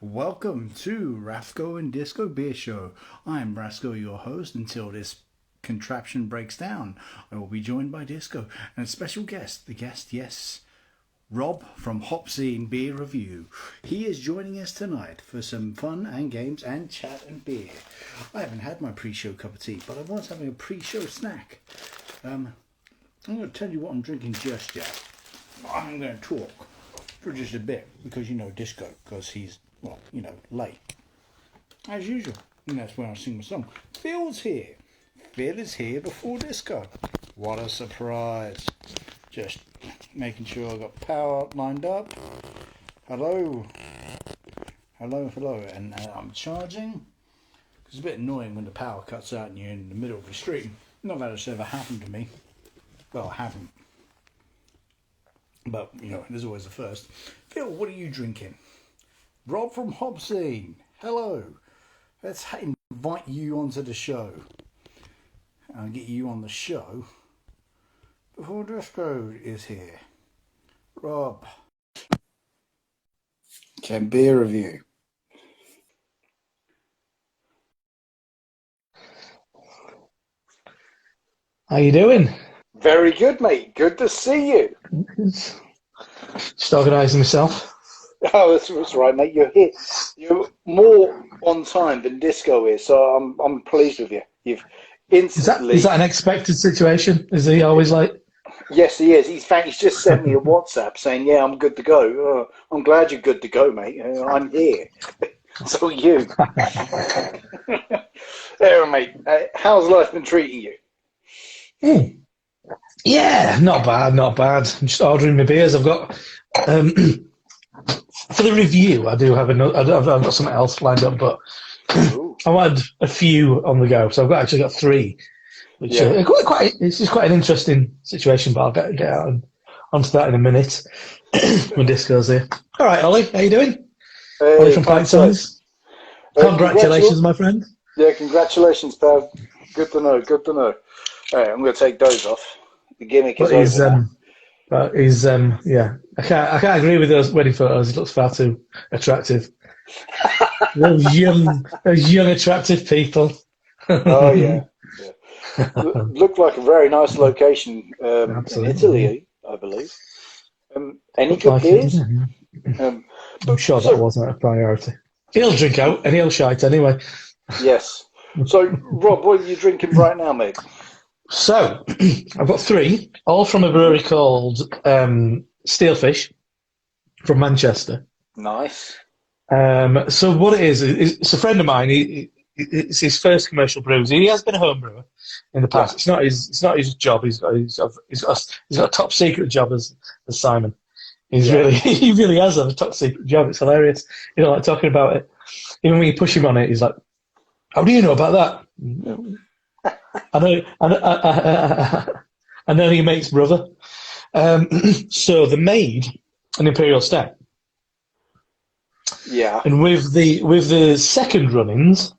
Welcome to Rasco and Disco Beer Show. I'm Rasco, your host, until this contraption breaks down. I will be joined by Disco and a special guest. The guest, yes, Rob from Hopzine Beer Review. He is joining us tonight for some fun and games and chat and beer. I haven't had my pre-show cup of tea, but I was having a pre-show snack. I'm going to tell you what I'm drinking just yet. I'm going to talk for just a bit because Disco, because he's late as usual, and that's when I sing my song. Phil's here. Phil is here before Disco. What a surprise! Just making sure I got power lined up. Hello, and I'm charging. It's a bit annoying when the power cuts out and you're in the middle of the street. Not that it's ever happened to me. Well, I haven't. But, there's always a first. Phil, what are you drinking? Rob from Hopzine. Hello. Let's invite you onto the show. I'll get you on the show before Disco is here. Rob. Okay, beer review. How you doing? Very good, mate. Good to see you. Just organising myself. Oh, that's right, mate. You're here. You're more on time than Disco is, so I'm pleased with you. You've instantly. Is that an expected situation? Is he always like? Yes, he is. In fact, he's just sent me a WhatsApp saying, "Yeah, I'm good to go." Oh, I'm glad you're good to go, mate. I'm here. So are you. There, mate. How's life been treating you? Yeah, not bad. I'm just ordering my beers. I've got for the review. I do have another. I've got something else lined up, but I wanted a few on the go, so I've actually got three. Which it's just quite an interesting situation, but I'll get out onto that in a minute when Disco's here. All right, Ollie, how you doing? Ollie from Pint Sons. Congratulations, my friend. Yeah, congratulations, pal. Good to know. Good to know. All right, I'm going to take those off. The gimmick is over. Yeah. I can't agree with those wedding photos. It looks far too attractive. those young, attractive people. Oh yeah. Looked like a very nice location in Italy, I believe. Any good beers? I'm sure that wasn't a priority. He'll drink out and he'll shite anyway. Yes. So, Rob, what are you drinking right now, mate? So, I've got three, all from a brewery called Steelfish from Manchester. Nice. So what it is, it's a friend of mine. It's his first commercial brew. He has been a home brewer in the past. Yeah. It's not his job. He's got a top secret job as Simon. He really has a top secret job. It's hilarious. You know, like talking about it. Even when you push him on it, he's like, "How do you know about that?" I know your mate's brother. So they made an Imperial Stout. Yeah. And with the second runnings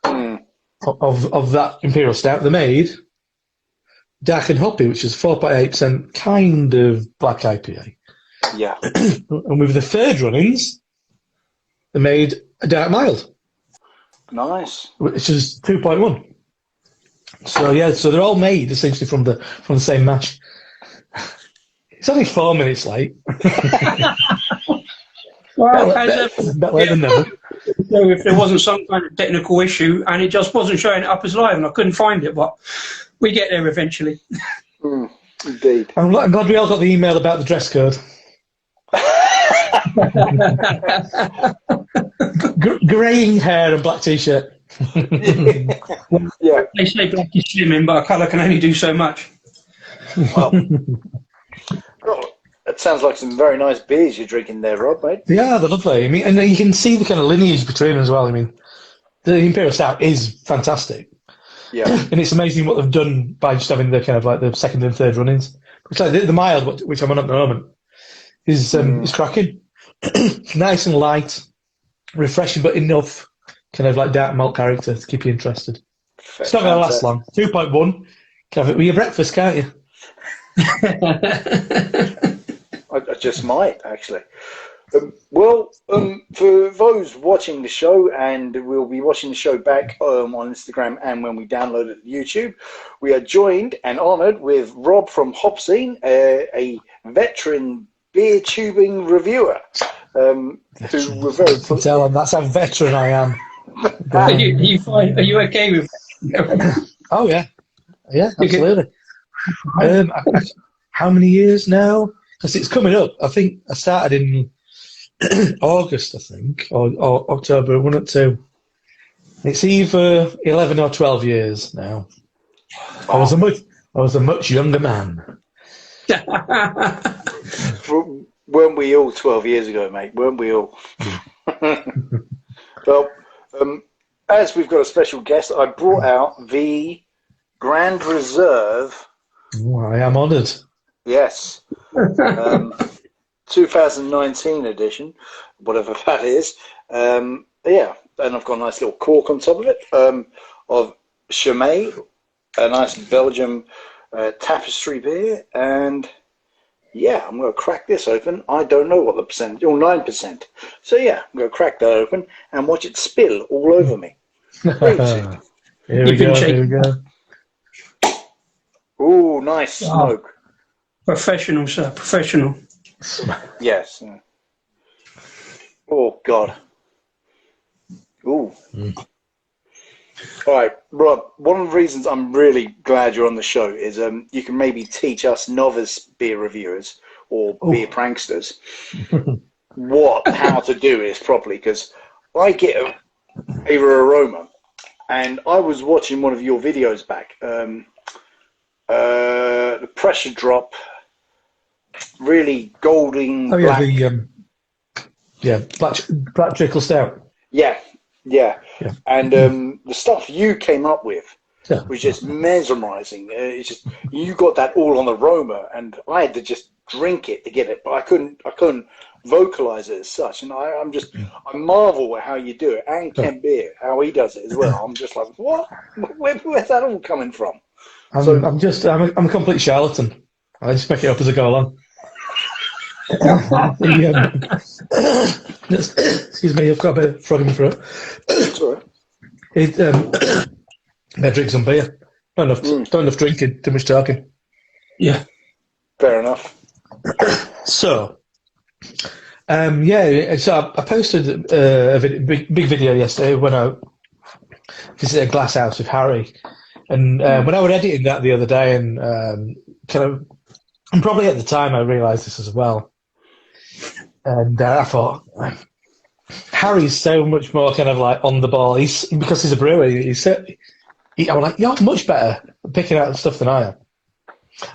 of that Imperial Stout, they made DarkAndHoppy, which is 4.8% kind of black IPA. Yeah. And with the third runnings, they made a Dark Mild. Nice. Which is 2.1. So yeah, so they're all made essentially from the same mash. It's only 4 minutes late. Well, better than never. So if there wasn't some kind of technical issue and it just wasn't showing it up as live and I couldn't find it, but we get there eventually. Indeed. I'm glad we all got the email about the dress code. Greying hair and black t-shirt. Yeah. They say black is slimming, but a colour can only do so much. Well, that sounds like some very nice beers you're drinking there, Rob, mate. Yeah, they're lovely. I mean, and you can see the kind of lineage between them as well. I mean, the Imperial Stout is fantastic. Yeah. And it's amazing what they've done by just having the kind of like the second and third runnings. Which like the mild, which I'm on at the moment, is cracking. Nice and light, refreshing, but enough kind of like dark malt character to keep you interested. It's not going to last long. 2.1. Can have it with your breakfast, can't you? I just might, actually. For those watching the show, and we'll be watching the show back on Instagram and when we download it to YouTube, we are joined and honoured with Rob from Hopzine, a veteran beer tubing reviewer. Who we're very tell them that's how veteran I am. Are you fine? Are you okay with that? Oh yeah, absolutely. How many years now? Because it's coming up. I think I started in August, I think, or October. One up to. It's either 11 or 12 years now. I was a much younger man. Weren't we all 12 years ago, mate? Weren't we all? Well, as we've got a special guest, I brought out the Grand Reserve. Oh, I am honoured. Yes. 2019 edition, whatever that is. Yeah, and I've got a nice little cork on top of it of Chimay, a nice Belgium tapestry beer, and yeah, I'm going to crack this open. I don't know what the percentage, 9%. So yeah, I'm going to crack that open and watch it spill all over me. Here we go. Ooh, nice smoke. Professional, sir. Professional. Yes. Oh, God. Ooh. All right, Rob, one of the reasons I'm really glad you're on the show is you can maybe teach us novice beer reviewers or beer pranksters how to do this properly, because I get a aroma, and I was watching one of your videos back, the pressure drop, really golden black. Black Trickle Stout. Yeah. And the stuff you came up with was just mesmerizing. It's just you got that all on aroma, and I had to just drink it to get it, but I couldn't vocalize it as such. And I marvel at how you do it, and Ken Beer, how he does it as well. I'm just like, what? Where's that all coming from? I'm a complete charlatan. I just make it up as I go along. Excuse me, I've got a bit of frog in my throat. Sorry. I drink some beer. Not enough drinking, too much talking. Yeah. Fair enough. So, so I posted a big video yesterday when I visited a glass house with Harry. And when I was editing that the other day, and and probably at the time I realised this as well, and I thought, Harry's so much more kind of like on the ball. Because he's a brewer. I was like, you're much better at picking out stuff than I am.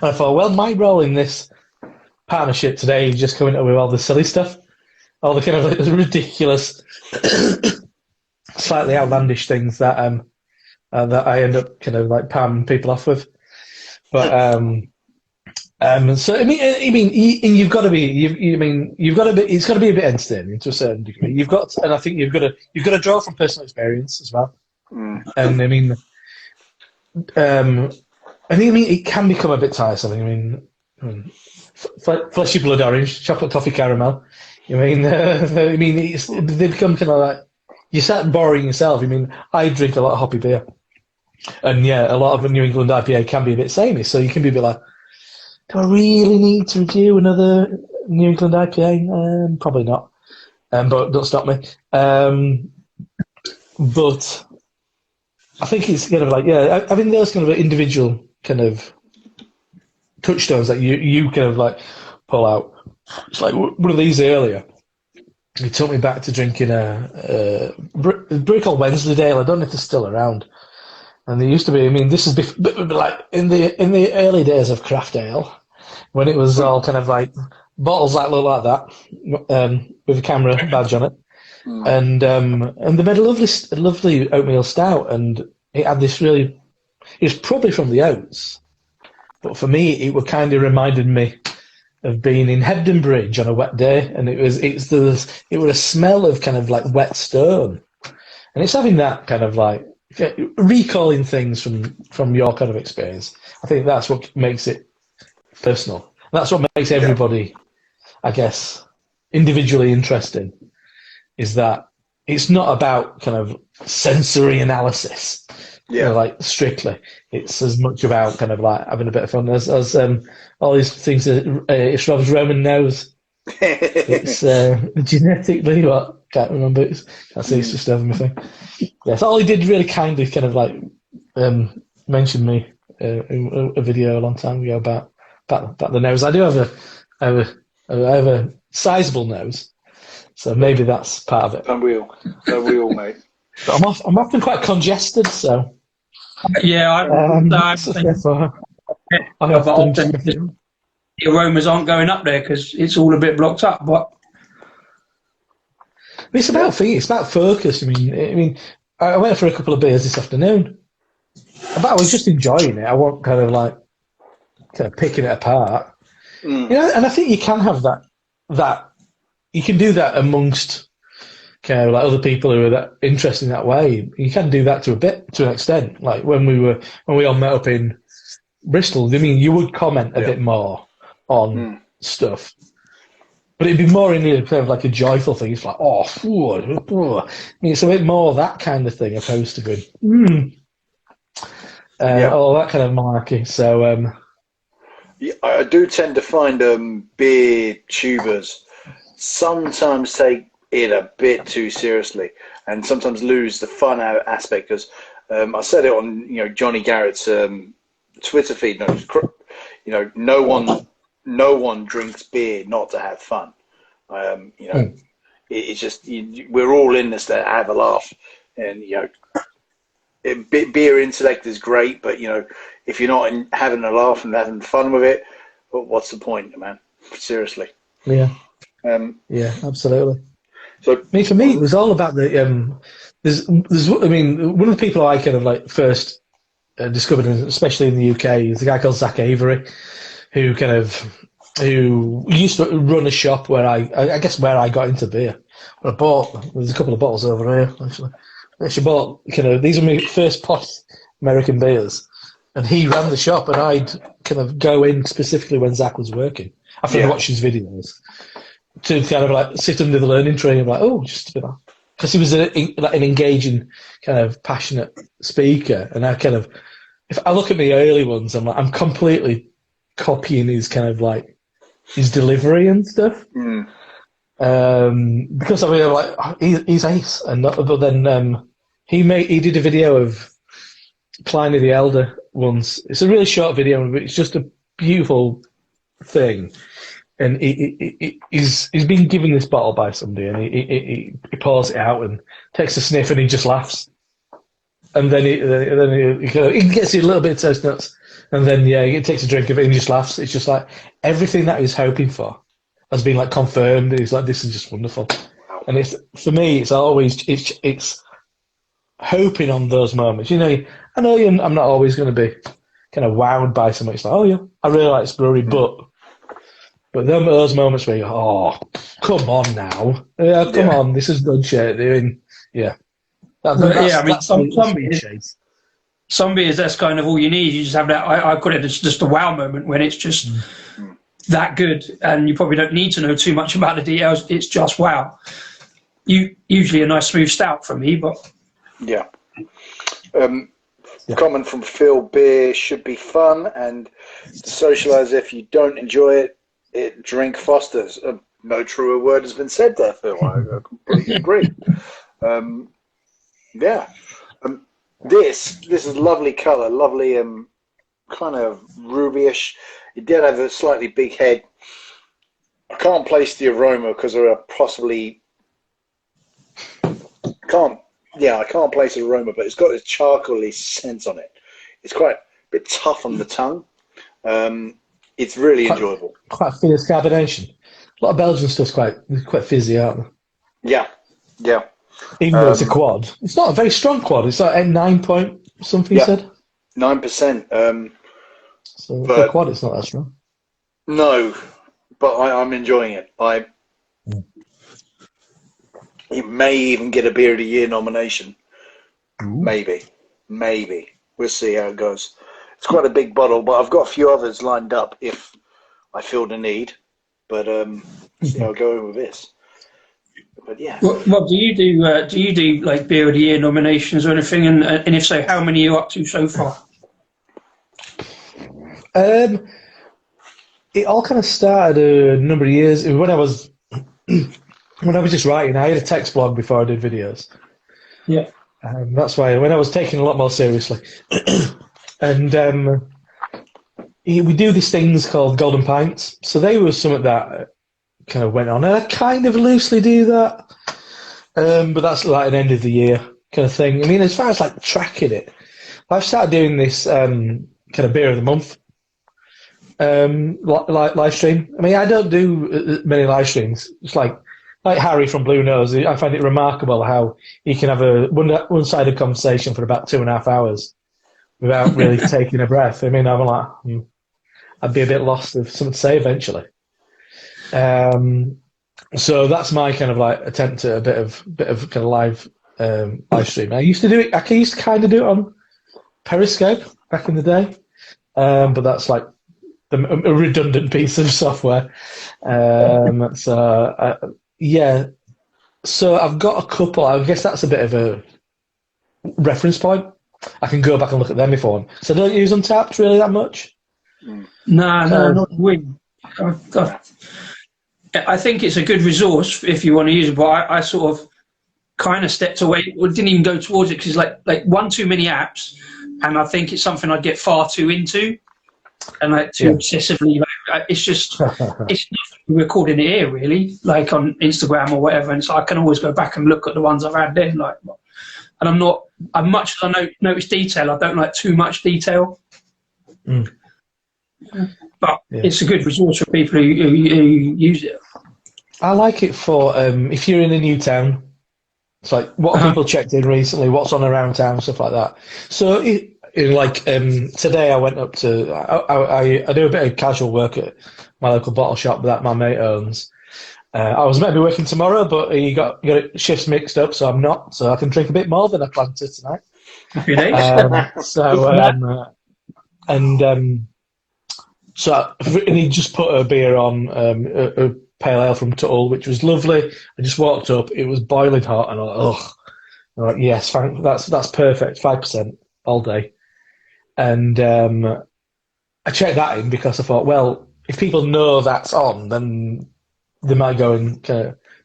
And I thought, well, my role in this partnership today is just coming up with all the silly stuff, all the kind of like ridiculous, slightly outlandish things that that I end up kind of like palming people off with. But so I mean, you've got to be. You've got to be. It's got to be a bit entertaining to a certain degree. And I think you've got to draw from personal experience as well. And I mean, it can become a bit tiresome. Fleshy blood orange, chocolate toffee caramel. they become kind of like you start boring yourself. I drink a lot of hoppy beer, and yeah, a lot of New England IPA can be a bit samey. So you can be a bit like, do I really need to review another New England IPA? Probably not. But don't stop me. But I think it's kind of like, I think those kind of individual kind of touchstones that you kind of like pull out. It's like one of these earlier. It took me back to drinking a brew called Wensleydale. I don't know if it's still around. And there used to be. This is like in the early days of craft ale, when it was all kind of like bottles that look like that, with a camera badge on it, and they made a lovely oatmeal stout, and it had this really. It's probably from the oats, but for me, it would kind of reminded me of being in Hebden Bridge on a wet day, and it was a smell of kind of like wet stone, and it's having that kind of like recalling things from your kind of experience. I think that's what makes it personal. That's what makes everybody, I guess, individually interesting is that it's not about kind of sensory analysis, like strictly. It's as much about kind of like having a bit of fun as all these things that it's Rob's Roman knows. It's genetically what can't remember. Can't say it's just over my thing. Yeah, so all he did really kindly kind of like mention me in a video a long time ago about the nose. I do have a sizable nose, so maybe that's part of it. And we all, mate. But I'm often quite congested, so yeah. therefore, I often the aromas aren't going up there because it's all a bit blocked up. But it's about focus. I mean, I went for a couple of beers this afternoon, but I was just enjoying it. I wasn't kind of picking it apart. You know, and I think you can have that you can do that amongst kind of like other people who are that interested in that way. You can do that to an extent. Like when we all met up in Bristol, I mean, you would comment a bit more on stuff, but it'd be more in the kind of like a joyful thing. It's like, I mean, it's a bit more that kind of thing opposed to going, all that kind of malarkey. So, I do tend to find beer tubers sometimes take it a bit too seriously and sometimes lose the fun aspect. Because I said it on Johnny Garrett's Twitter feed. No one drinks beer not to have fun. It's just we're all in this to have a laugh, and beer intellect is great, but if you're not having a laugh and having fun with it, well, what's the point, man? Seriously. Yeah. Yeah, absolutely. So, I mean, for me, it was all about the. There's. I mean, one of the people I kind of like first discovered, especially in the UK, is a guy called Zach Avery, who used to run a shop where I guess where I got into beer. I bought. There's a couple of bottles over here actually. I actually bought these are my first pot American beers, and he ran the shop, and I'd kind of go in specifically when Zach was working after I watched his videos to kind of like sit under the learning tree and be like, just a bit, because he was an engaging, kind of passionate speaker, and I kind of, if I look at the early ones, I'm completely copying his kind of like his delivery and stuff. Because I mean, like he's ace, but then he did a video of Pliny the Elder once. It's a really short video, but it's just a beautiful thing. And he's been given this bottle by somebody, and he pours it out and takes a sniff, and he just laughs. And then he gets a little bit of taste nuts, and then he takes a drink of it and he just laughs. It's just like everything that he's hoping for has been like confirmed. He's like, this is just wonderful. And it's, for me, it's always it's hoping on those moments. I know I'm not always going to be kind of wowed by something. It's like, I really like this brewery, but then those moments where you go, come on now. Yeah, come on, this is good shit. Some beers, that's kind of all you need. You just have that, I call it just a wow moment when it's just that good, and you probably don't need to know too much about the details. It's just wow. Usually a nice smooth stout for me, but... Comment from Phil, beer should be fun and to socialise. If you don't enjoy it, drink Foster's. No truer word has been said there, Phil. I completely agree. This is lovely colour, lovely kind of rubyish. It did have a slightly big head. I can't place the aroma because I possibly can't. Yeah, I can't place the aroma, but it's got this charcoaly scent on it. It's quite a bit tough on the tongue. It's really enjoyable. Quite fierce carbonation. A lot of Belgian stuff's quite fizzy, aren't they? Yeah. Even though it's a quad. It's not a very strong quad. It's like 9 point something, you said? 9%. So for a quad, it's not that strong. No, but I'm enjoying it. It may even get a Beer of the Year nomination. Ooh. Maybe. We'll see how it goes. It's quite a big bottle, but I've got a few others lined up if I feel the need. But see how I go in with this. But yeah. Rob, do you do like beer of the year nominations or anything? And if so, how many are you up to so far? It all kind of started a number of years when I was just writing. I had a text blog before I did videos. Yeah. That's why when I was taking a lot more seriously, and we do these things called Golden Pints. So they were something that kind of went on, and I kind of loosely do that, but that's like an end of the year kind of thing. I mean, as far as like tracking it, I've started doing this kind of beer of the month live stream. I mean, I don't do many live streams. It's like Harry from Blue Nose. I find it remarkable how he can have a one-sided conversation for about 2.5 hours without really taking a breath. I mean, I'm like, I'd be a bit lost of something to say eventually. So that's my kind of like attempt at a bit of kind of live stream. I used to do it. I used to kind of do it on Periscope back in the day, but that's like a redundant piece of software. Yeah. So I've got a couple. I guess that's a bit of a reference point. I can go back and look at them if I want. So I don't use Untapped really that much. No, not we. I think it's a good resource if you want to use it, but I sort of kind of stepped away, or didn't even go towards it because like one too many apps, and I think it's something I'd get far too into, and like too obsessively. Like, it's just it's nothing recording it here really, like on Instagram or whatever, and so I can always go back and look at the ones I've had there. Like, and I'm much as I notice detail, I don't like too much detail. But it's a good resource for people who use it. I like it for if you're in a new town. It's like what have people checked in recently? What's on around town, stuff like that. So, today I went up to I do a bit of casual work at my local bottle shop that my mate owns. I was meant to be working tomorrow, but he got shifts mixed up, so I'm not. So I can drink a bit more than I planned to tonight. Happy days. And he just put a beer on, a pale ale from Tuttle, which was lovely. I just walked up, it was boiling hot, and I'm like, yes, that's perfect, 5% all day. And I checked that in because I thought, well, if people know that's on, then they might go and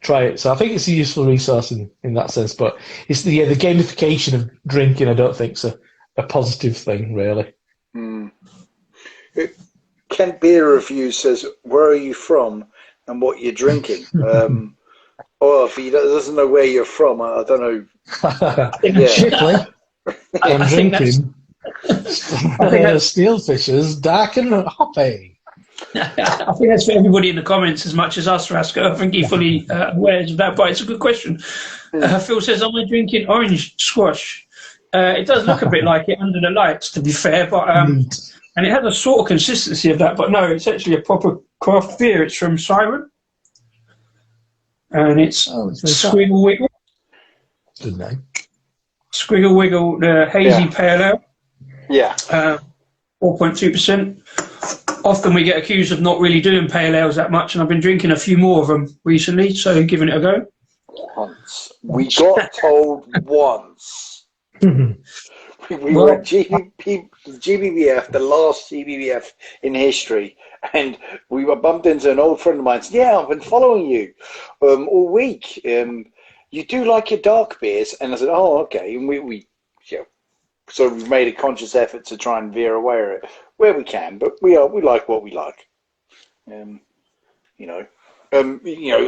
try it. So I think it's a useful resource in that sense, but it's the gamification of drinking, I don't think is a positive thing, really. Kent Beer Review says, where are you from and what you're drinking? Or if he doesn't know where you're from, I don't know. I'm drinking Steelfishers DarkAndHoppy. I think that's for everybody in the comments as much as us, Rasco. I think he fully aware of that, but it's a good question. Phil says, am I drinking orange squash? It does look a bit like it under the lights, to be fair, but and it has a sort of consistency of that, but no, it's actually a proper craft beer. It's from Siren, and it's Squiggle Wiggle. Good name. Squiggle Wiggle, the hazy pale ale. Yeah. 4.2%. Often we get accused of not really doing pale ales that much, and I've been drinking a few more of them recently, so giving it a go. We got told once. We were at GBBF, the last GBBF in history, and we were bumped into an old friend of mine. Said, yeah, I've been following you all week. You do like your dark beers, and I said, oh, okay. And so we've made a conscious effort to try and veer away where we can, but we like what we like. I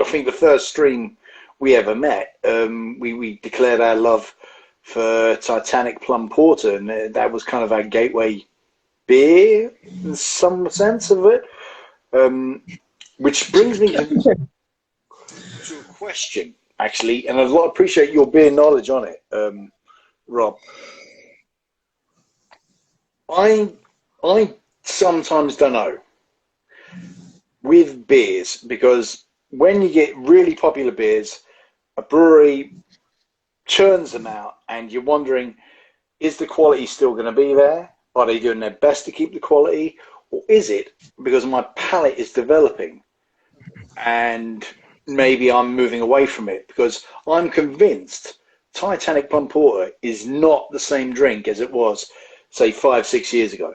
think the first stream we ever met, we declared our love for Titanic Plum Porter, and that was kind of our gateway beer in some sense of it. Which brings me to a question, actually, and I appreciate your beer knowledge on it, Rob. I sometimes don't know with beers, because when you get really popular beers, a brewery churns them out, and you're wondering, is the quality still going to be there? Are they doing their best to keep the quality? Or is it because my palate is developing and maybe I'm moving away from it because I'm convinced Titanic Plum Porter is not the same drink as it was, say, 5-6 years ago.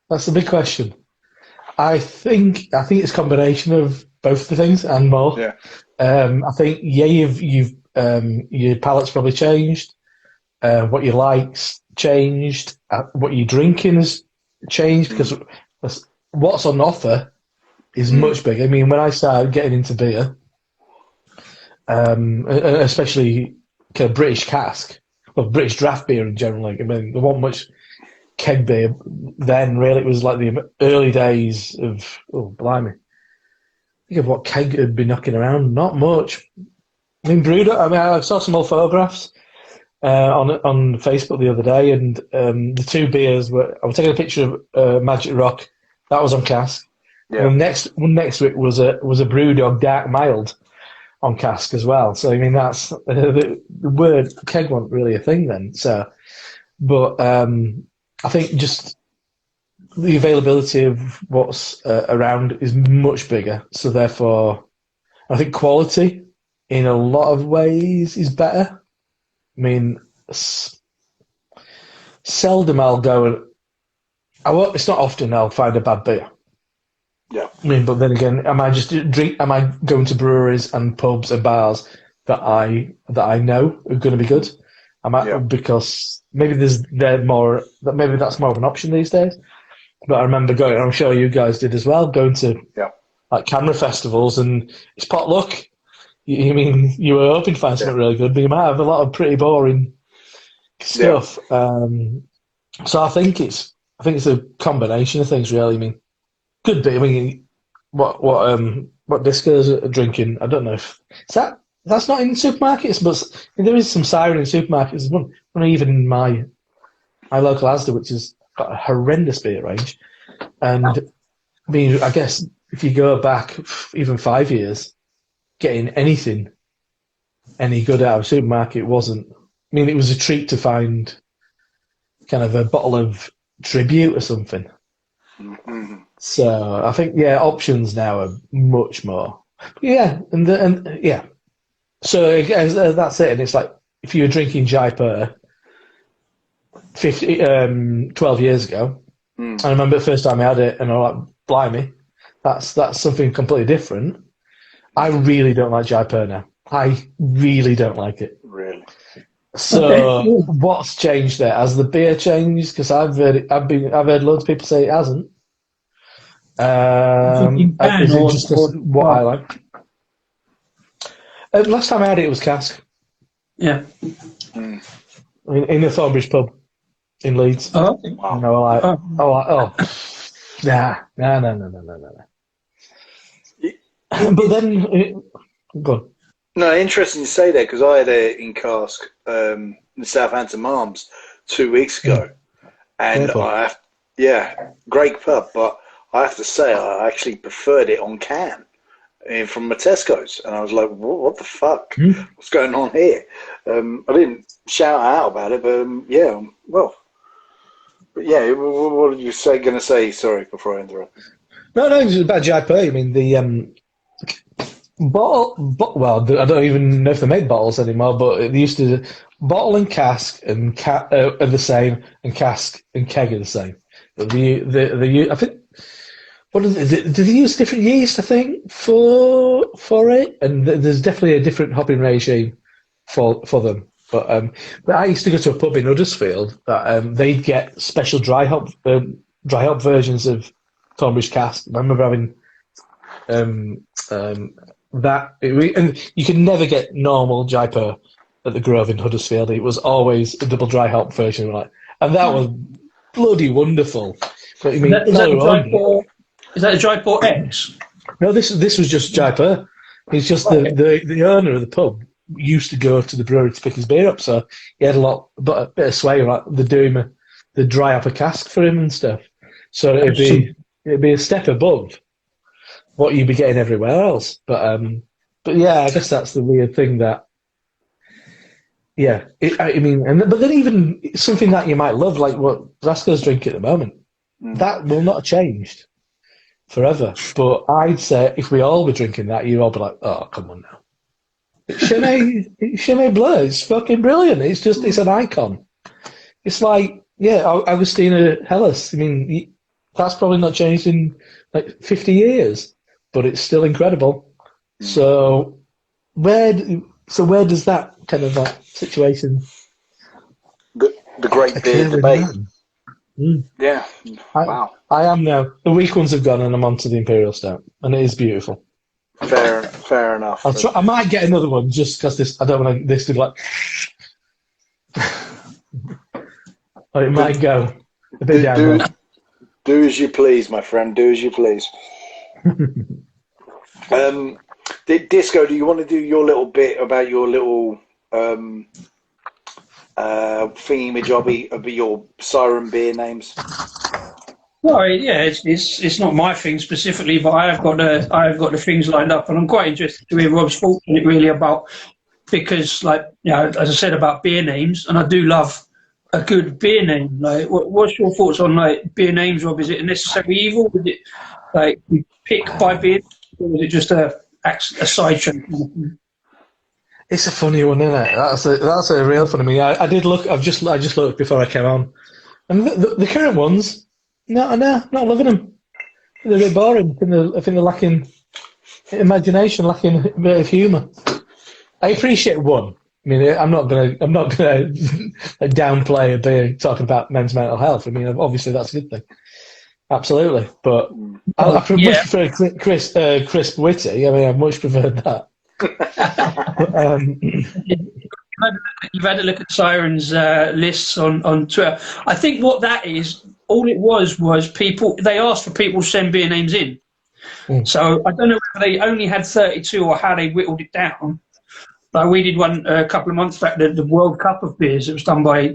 That's a big question. I think it's a combination of both the things and more. Yeah. I think you've your palate's probably changed. What you like's changed. What you're drinking has changed because what's on offer is much bigger. I mean, when I started getting into beer, especially kind of British cask, well, British draft beer in general, like, I mean, there wasn't much keg beer then, really. It was like the early days of, blimey. Think of what keg had been knocking around. Not much. I mean, I saw some old photographs on Facebook the other day, and the two beers were. I was taking a picture of Magic Rock. That was on cask. Yeah. And one next to it was a Brewdog Dark Mild on cask as well. So I mean, that's the word keg wasn't really a thing then. So, but I think just the availability of what's around is much bigger. So therefore, I think quality in a lot of ways is better. I mean, seldom I'll go. It's not often I'll find a bad beer. Yeah. I mean, but then again, am I going to breweries and pubs and bars that I know are going to be good? Because maybe maybe that's more of an option these days. But I remember going, I'm sure you guys did as well, going to like camera festivals, and it's potluck. You mean you were hoping to find something really good, but you might have a lot of pretty boring stuff. So I think it's a combination of things, really. I mean, could be. I mean, what discos are drinking? I don't know if that's not in supermarkets, but there is some Siren in supermarkets. One even in my local Asda, which has got a horrendous beer range. And I mean, I guess if you go back even 5 years, getting anything any good out of a supermarket wasn't. I mean, it was a treat to find kind of a bottle of Tribute or something. Mm-hmm. So I think options now are much more. So again, that's it. And it's like if you were drinking Jaipur 12 years ago, I remember the first time I had it, and I'm like, blimey, that's something completely different. I really don't like Jaipur now. I really don't like it. Really? So what's changed there? Has the beer changed? Because I've heard loads of people say it hasn't. Is it just what I like? Last time I had it was cask. Yeah. In the Thornbridge pub in Leeds. Oh, wow. No. But then, go on. No, interesting you say that because I had it in cask in Southampton Arms 2 weeks ago, and great pub. But I have to say, I actually preferred it on can from my Tesco's, and I was like, "What the fuck? What's going on here?" I didn't shout out about it, but what did you going to say? Sorry, before I interrupt. No, it was about Jaipur. I mean, the well, I don't even know if they make bottles anymore, but they used to bottle and cask are the same, and cask and keg are the same. But I think. Do they use different yeast? I think for it, and there's definitely a different hopping regime for them. But I used to go to a pub in Huddersfield that they'd get special dry hop versions of Thornbridge cask. I remember having and you could never get normal Jaipur at the Grove in Huddersfield. It was always a double dry hop version, and that was bloody wonderful. But I mean, is that a Jaipur X? No, this was just Jaipur. It's just the owner of the pub used to go to the brewery to pick his beer up, so he had a bit of sway. Like they're doing the dry up a cask for him and stuff. So it'd be a step above what you'd be getting everywhere else. But yeah, I guess that's the weird thing that. Yeah, but then even something that you might love, like what Glasgow's drinking at the moment, that will not have changed. forever. But I'd say if we all were drinking that, you'd all be like, oh, come on now. It's Chimay Bleu. It's fucking brilliant. It's an icon. It's like, Agustina Hellas. I mean, that's probably not changed in like 50 years, but it's still incredible. So where does that kind of like situation? The great beer debate. Yeah. Wow. I am now. The weak ones have gone, and I'm on to the Imperial Stout, and it is beautiful. Fair enough. I might get another one just because I don't want this to be like. Or it might go a bit down. Do as you please, my friend. Do as you please. Disco, do you want to do your little bit about your little thingy-majobby of your siren beer names? Well, yeah, it's not my thing specifically, but I have got the things lined up, and I'm quite interested to hear Rob's thoughts on it really about, because like, you know, as I said about beer names, and I do love a good beer name. Like, what's your thoughts on like beer names, Rob? Is it necessarily evil? Is it like you pick by beer, or is it just a sideshow? It's a funny one, isn't it? That's a real funny one. I did look. I just looked before I came on, and the current ones. No, not loving them. They're a bit boring. I think they're lacking imagination, lacking a bit of humour. I appreciate one. I mean, I'm not gonna downplay a beer talking about men's mental health. I mean, obviously that's a good thing. Absolutely, but I much prefer crisp witty. I mean, I much prefer that. You've had a look at Siren's lists on Twitter. I think what that is. All it was people. They asked for people to send beer names in. So I don't know whether they only had 32 or how they whittled it down. Like we did one a couple of months back, the World Cup of Beers. It was done by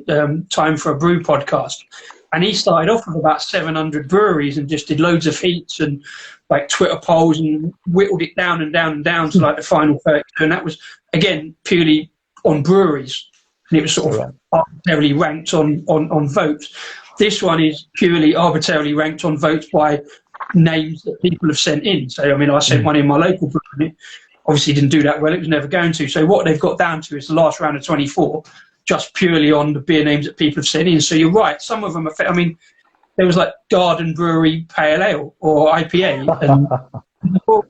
Time for a Brew podcast, and he started off with about 700 breweries and just did loads of heats and like Twitter polls and whittled it down and down and down to like the final 32. And that was again purely on breweries, and it was sort of arbitrarily ranked on votes. This one is purely arbitrarily ranked on votes by names that people have sent in. So, I mean, I sent one in my local brewery. It obviously didn't do that well. It was never going to. So what they've got down to is the last round of 24, just purely on the beer names that people have sent in. So you're right. Some of them are, I mean, there was like Garden Brewery Pale Ale or IPA. And, well,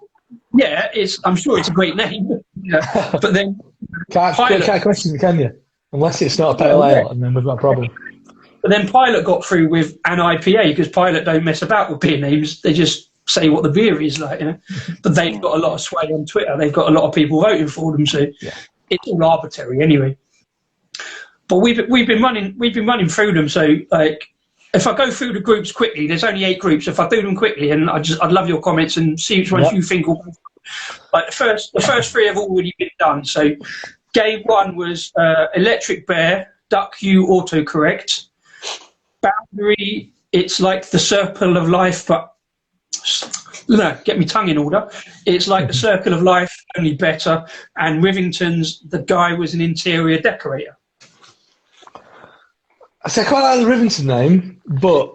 yeah, I'm sure it's a great name. Yeah. But then... Can't question it, can you? Unless it's not a pale ale, and then we've got a problem. But then Pilot got through with an IPA because Pilot don't mess about with beer names. They just say what the beer is like, you know. But they've got a lot of sway on Twitter. They've got a lot of people voting for them, so it's all arbitrary anyway. But we've been running through them. So like, if I go through the groups quickly, there's only 8 groups. If I do them quickly, and I'd love your comments and see which ones you think. Like the first 3 have already been done. So game 1 was Electric Bear, Duck You Autocorrect. Boundary, it's like the Circle of Life, but get me tongue in order. It's like the Circle of Life, only better. And Rivington's, the guy was an interior decorator. I quite like the Rivington name, but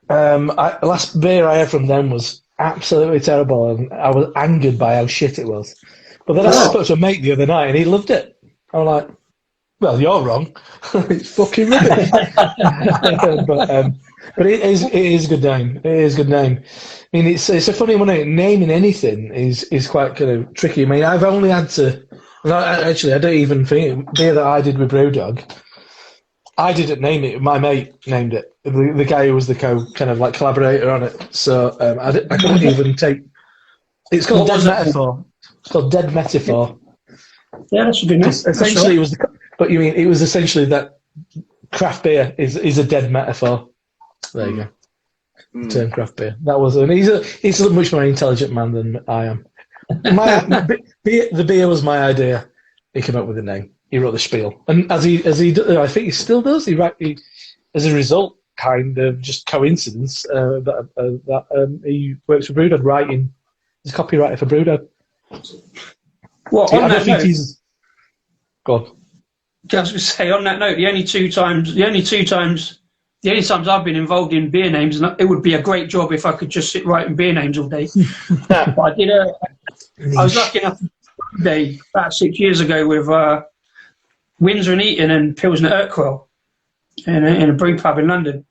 last beer I had from them was absolutely terrible, and I was angered by how shit it was. But then I spoke to a mate the other night, and he loved it. I was like, well, you're wrong. It's fucking rubbish. but it is a good name. It is a good name. I mean, it's a funny one. Naming anything is quite kind of tricky. I mean, I've only had to. Actually, I don't even think beer that I did with Brewdog. I didn't name it. My mate named it. The guy who was the kind of like collaborator on it. So I couldn't even take. It's called Dead Metaphor. It's called Dead Metaphor. Yeah, that should be nice. Essentially, it was. But you mean it was essentially that craft beer is a dead metaphor. There you go. The term craft beer. That was, and he's a much more intelligent man than I am. The beer was my idea. He came up with the name. He wrote the spiel, and as he I think he still does. He as a result, kind of just coincidence that he works for Brewdog writing. He's a copywriter for Brewdog. Well, on that note, go on. Just to say, on that note, the only two times the only times I've been involved in beer names, and it would be a great job if I could just sit writing beer names all day. But I was lucky enough to day about 6 years ago with Windsor and Eton and Pilsner Urquell in a brew pub in London.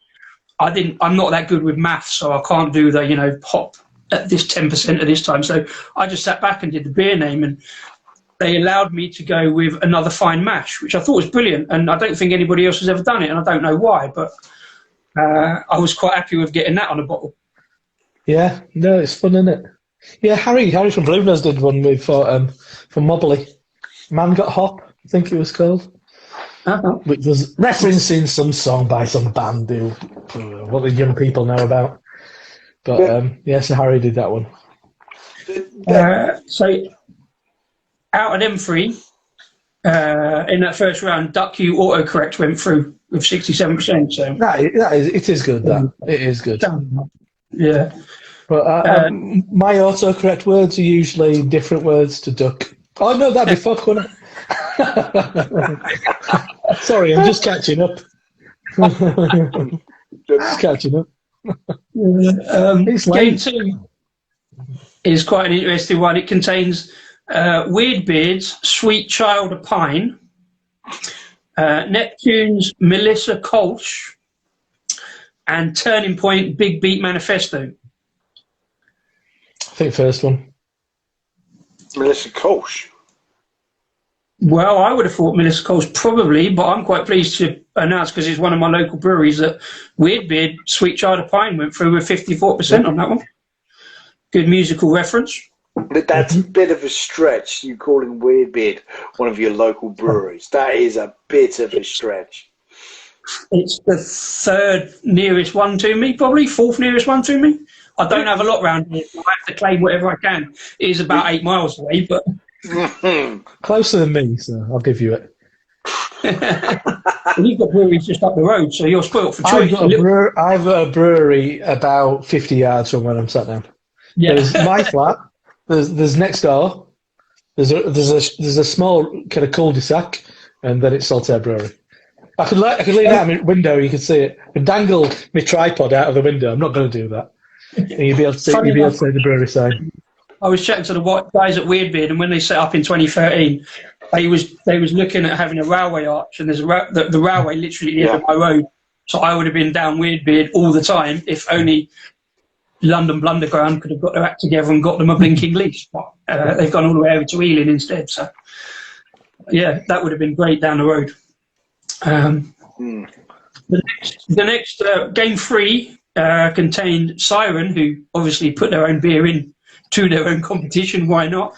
I'm not that good with maths, so I can't do the hop at this 10% at this time. So I just sat back and did the beer name, and they allowed me to go with Another Fine Mash, which I thought was brilliant, and I don't think anybody else has ever done it, and I don't know why, but I was quite happy with getting that on a bottle. Yeah, no, it's fun, isn't it? Yeah, Harry from Bluenose did one with for Mobley. Man Got Hop, I think it was called. Which was referencing some song by some band who what the young people know about. But so Harry did that one. So out of them three, in that first round, Duck You autocorrect went through with 67%. So it is good. It is good. Yeah. But my autocorrect words are usually different words to duck. Oh no, that'd be fuck, wouldn't it? Sorry, I'm just catching up. Just catching up. Game 2 is quite an interesting one. It contains Weirdbeard's Sweet Child of Pine, Neptune's Melissa Kolsch, and Turning Point Big Beat Manifesto. I think first one. Melissa Kolsch. Well, I would have thought Melissa Kolsch probably, but I'm quite pleased to announce, because it's one of my local breweries, that Weirdbeard Sweet Child of Pine went through with 54% on that one. Good musical reference. But that's a bit of a stretch, you calling Weirdbeard one of your local breweries. That is a bit of a stretch. It's the third nearest one to me, probably fourth nearest one to me. I don't have a lot around here, so I have to claim whatever I can. It is about 8 miles away, but... Closer than me, so I'll give you it. And you've got breweries just up the road, so you're spoilt for choice. I've got a brewery about 50 yards from where I'm sat now. Yeah. There's my flat. There's next door. There's a small kind of cul-de-sac, and then it's Saltaire Brewery. I could lean out my window. You could see it. I could dangle my tripod out of the window. I'm not going to do that. And you'll be able to see the brewery sign. I was chatting to the guys at Weirdbeard, and when they set up in 2013, they was looking at having a railway arch, and there's the railway literally near my road. So I would have been down Weirdbeard all the time if only London Blunderground could have got their act together and got them a blinking lease. But they've gone all the way over to Ealing instead. So yeah, that would have been great down the road. The next game 3 contained Siren, who obviously put their own beer in to their own competition. Why not?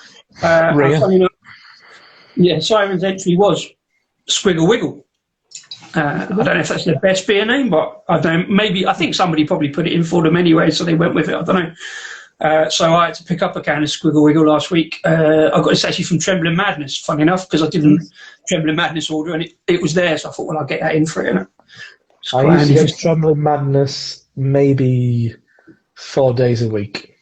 Siren's entry was Squiggle Wiggle. I don't know if that's their best beer name, but I don't know. Maybe I think somebody probably put it in for them anyway, so they went with it. I don't know. So I had to pick up a can of Squiggle Wiggle last week. I got this actually from Trembling Madness, funny enough, because I didn't Trembling Madness order, and it was there, so I thought, well, I'll get that in for it. I used to get Trembling Madness maybe 4 days a week.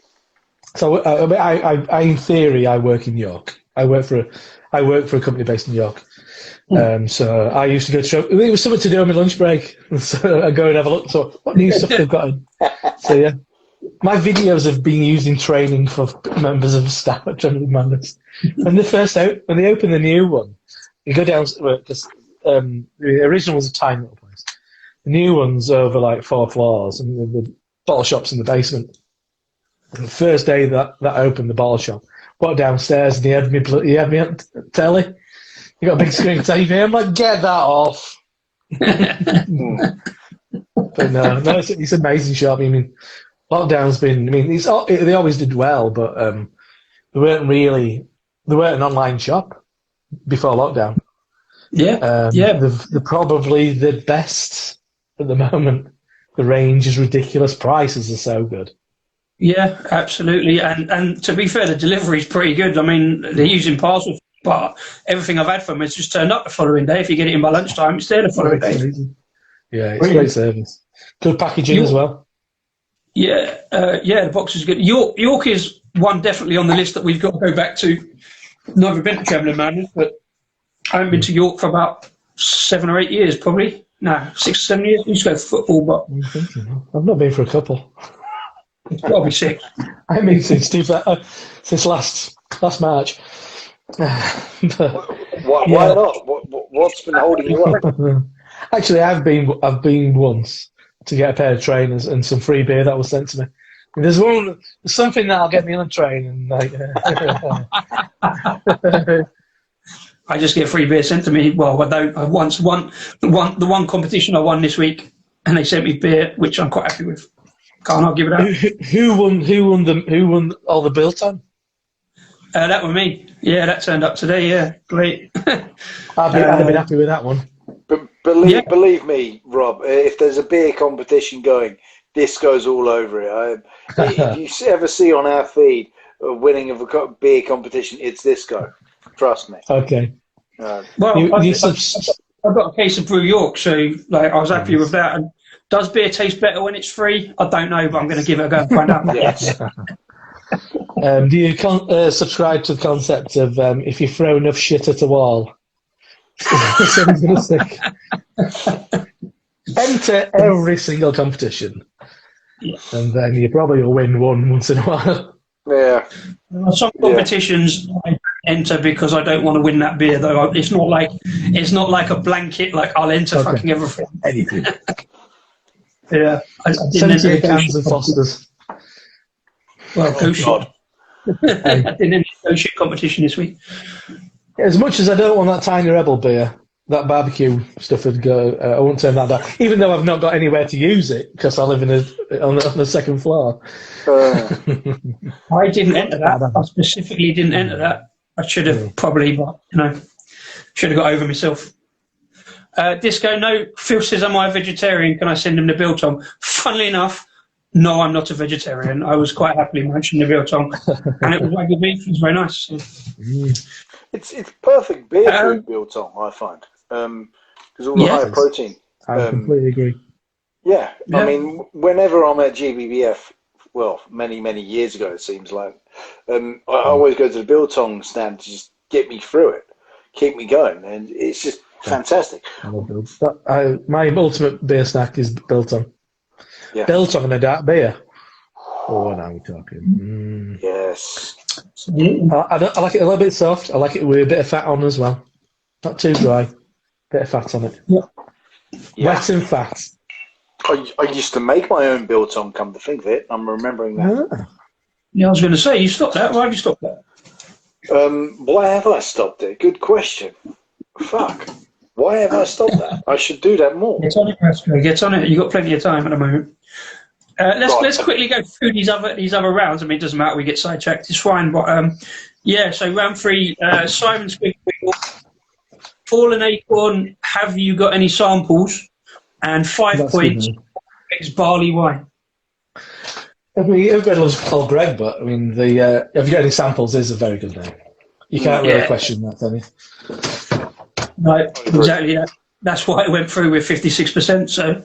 So I in theory, I work in York. I work for a company based in York. So I used to go to. It was something to do on my lunch break. So I go and have a look. So what new stuff they've got in. So yeah, my videos have been used in training for members of staff at Trembling Madness. When they open the new one, you go down because the original was a tiny little place. The new one's over like 4 floors, and the bottle shop's in the basement. And the first day that opened, the bottle shop, walked downstairs and he had me on telly. You got a big screen TV. I'm like, get that off. But no, it's an amazing shop. I mean, lockdown's been. I mean, they always did well, but they weren't an online shop before lockdown. Yeah, They're probably the best at the moment. The range is ridiculous. Prices are so good. Yeah, absolutely. And to be fair, the delivery's pretty good. I mean, they're using parcels, but everything I've had from them has just turned up the following day. If you get it in by lunchtime, it's there the following day. Yeah, it's great service. Good packaging as well. Yeah, the box is good. York is one definitely on the list that we've got to go back to. Never been to Trembling Madness, but I haven't been to York for about 7 or 8 years, probably. No, 6 or 7 years. We used to go for football, but I'm thinking, I've not been for a couple. it's got to be 6. I mean, since last March. Why not? What's been holding you up? Actually, I've been once to get a pair of trainers and some free beer that was sent to me. And there's something that'll get me on a train, and like, I just get free beer sent to me. Well, I don't. I once won the one competition I won this week, and they sent me beer, which I'm quite happy with. Can't argue with that. Who won all the Bilton? That was me. Yeah, that turned up today. Yeah, great. I'd have been happy with that one. But believe me, Rob, if there's a beer competition going, Disco's all over it. If you ever see on our feed a winning of a beer competition, it's Disco. Trust me. Okay. Well, I've got a case of Brew York, so like I was happy with that. And does beer taste better when it's free? I don't know, but I'm going to give it a go and find out. Yes. Do you subscribe to the concept of if you throw enough shit at a wall, something's going to stick? Enter every single competition, and then you probably will win one once in a while. Yeah. Some competitions I enter because I don't want to win that beer, though. It's not like a blanket. Like I'll enter fucking everything. Anything. Yeah. I didn't 78 cans of Foster's. Well, go shot. I didn't enter the go shit competition this week. As much as I don't want that Tiny Rebel beer, that barbecue stuff would go. I won't turn that down, even though I've not got anywhere to use it because I live on the second floor. I didn't enter that. I specifically didn't enter that. I should have probably, but should have got over myself. Disco, no. Phil says, "Am I a vegetarian? Can I send him the biltong?" Funnily enough, no, I'm not a vegetarian. I was quite happily munching the biltong, and it was like the beef. It was very nice. So. It's perfect beer for biltong, I find, because all the high protein. I completely agree. Yeah, I mean, whenever I'm at GBBF, well, many years ago it seems like, I always go to the biltong stand to just get me through it, keep me going, and it's just fantastic. I love biltong. My ultimate beer snack is biltong. Yeah. Biltong and a dark beer. Oh, now we're talking. Yes. I like it a little bit soft. I like it with a bit of fat on as well. Not too dry. Bit of fat on it. Yeah. Wet and fat. I used to make my own biltong, come to think of it. I'm remembering that. Yeah, I was going to say, you stopped that. Why have you stopped that? Why have I stopped it? Good question. Fuck. Why have I stopped that? I should do that more. Get on it, Pascal. Get on it. You've got plenty of time at the moment. Let's quickly go through these other rounds. I mean, it doesn't matter. We get sidetracked. It's fine. But so round 3, Simon Squiggle, Fallen Acorn. Have you got any samples? And 5 points. It's barley wine. I mean, everybody loves Paul Gregg, but I mean, the have you got any samples? Is a very good name. You can't really question that, can you? No, exactly. That's why it went through with 56%. So.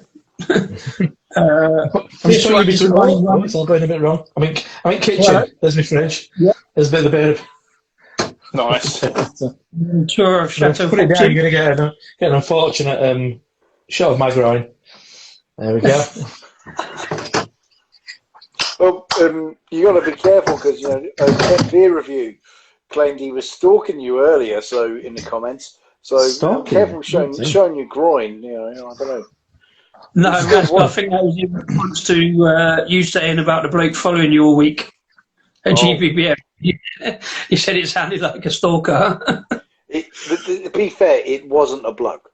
I'm just trying to be wrong. It's all going a bit wrong. I mean, kitchen. Right. There's my fridge. Yeah. There's a bit of the beer. Nice. Tour of Chateau. Put it down. You're going to get an unfortunate shot of my groin. There we go. Well, you got to be careful because Beer Review claimed he was stalking you earlier. So in the comments, so careful showing your groin. I don't know. No, I think that was in response to you saying about the bloke following you all week at GBBF. He said it sounded like a stalker. To be fair, it wasn't a bloke.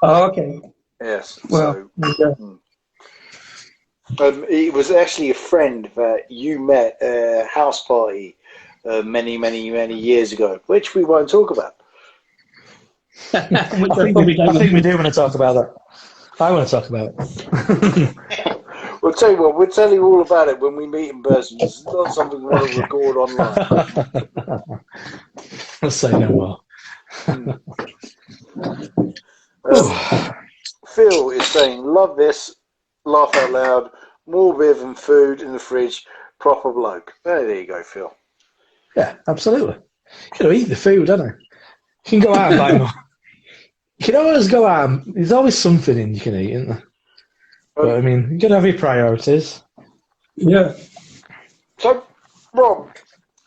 Oh, okay. Yes. Well, it was actually a friend that you met at a house party many years ago, which we won't talk about. I think we do want to talk about that. I want to talk about it. We'll tell you what, we'll tell you all about it when we meet in person. It's not something we want to record online. Let's say no more. Phil is saying, love this, laugh out loud, more beer than food in the fridge, proper bloke. There you go, Phil. Yeah, absolutely. You got to eat the food, don't you? You can go out and buy more. you can always go out. There's always something in you can eat, isn't there? But I mean, you got to have your priorities. Yeah. So, Rob,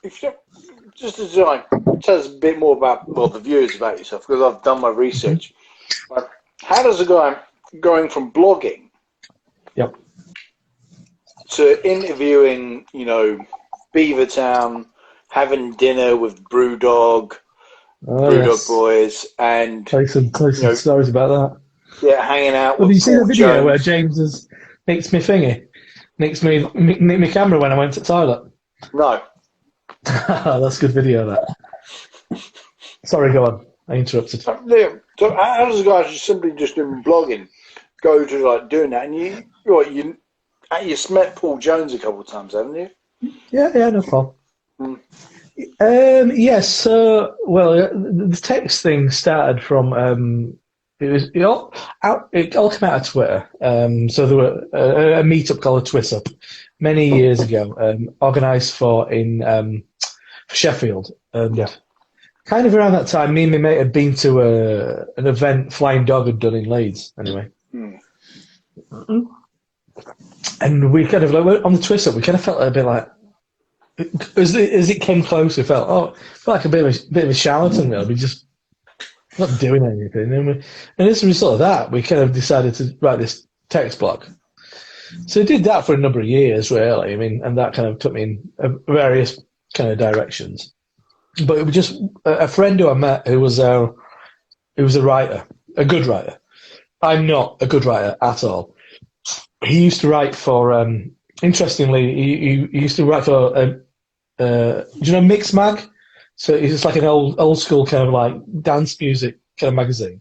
if you just to tell us a bit more about the viewers about yourself, because I've done my research. How does a guy going from blogging Yep. to interviewing, Beavertown, having dinner with Brewdog, Brewdog boys, and tell you some stories about that. Yeah, hanging out. Well, with have you seen the Paul video Jones. where James has nicked me thingy? Nicked me camera when I went to the toilet? No. That's a good video, that. Sorry, go on. I interrupted. So how does a guy just doing blogging go to doing that? And you met Paul Jones a couple of times, haven't you? Yeah, no problem. Yes. So, the text thing started from it all came out of Twitter. So there were a meetup called a Twist Up many years ago, organised for Sheffield, and kind of around that time, me and my mate had been to an event Flying Dog had done in Leeds. Anyway. And we kind of on the Twist Up, we kind of felt a bit like, as it came close, we felt like a bit of a charlatan. Really, we just not doing anything. And as a result of that, we kind of decided to write this text blog. So I did that for a number of years, really. I mean, and that kind of took me in various kind of directions. But it was just a friend who I met who was a writer, a good writer. I'm not a good writer at all. He used to write for, interestingly, he used to write for, do you know Mix Mag? So it's like an old school kind of like dance music kind of magazine.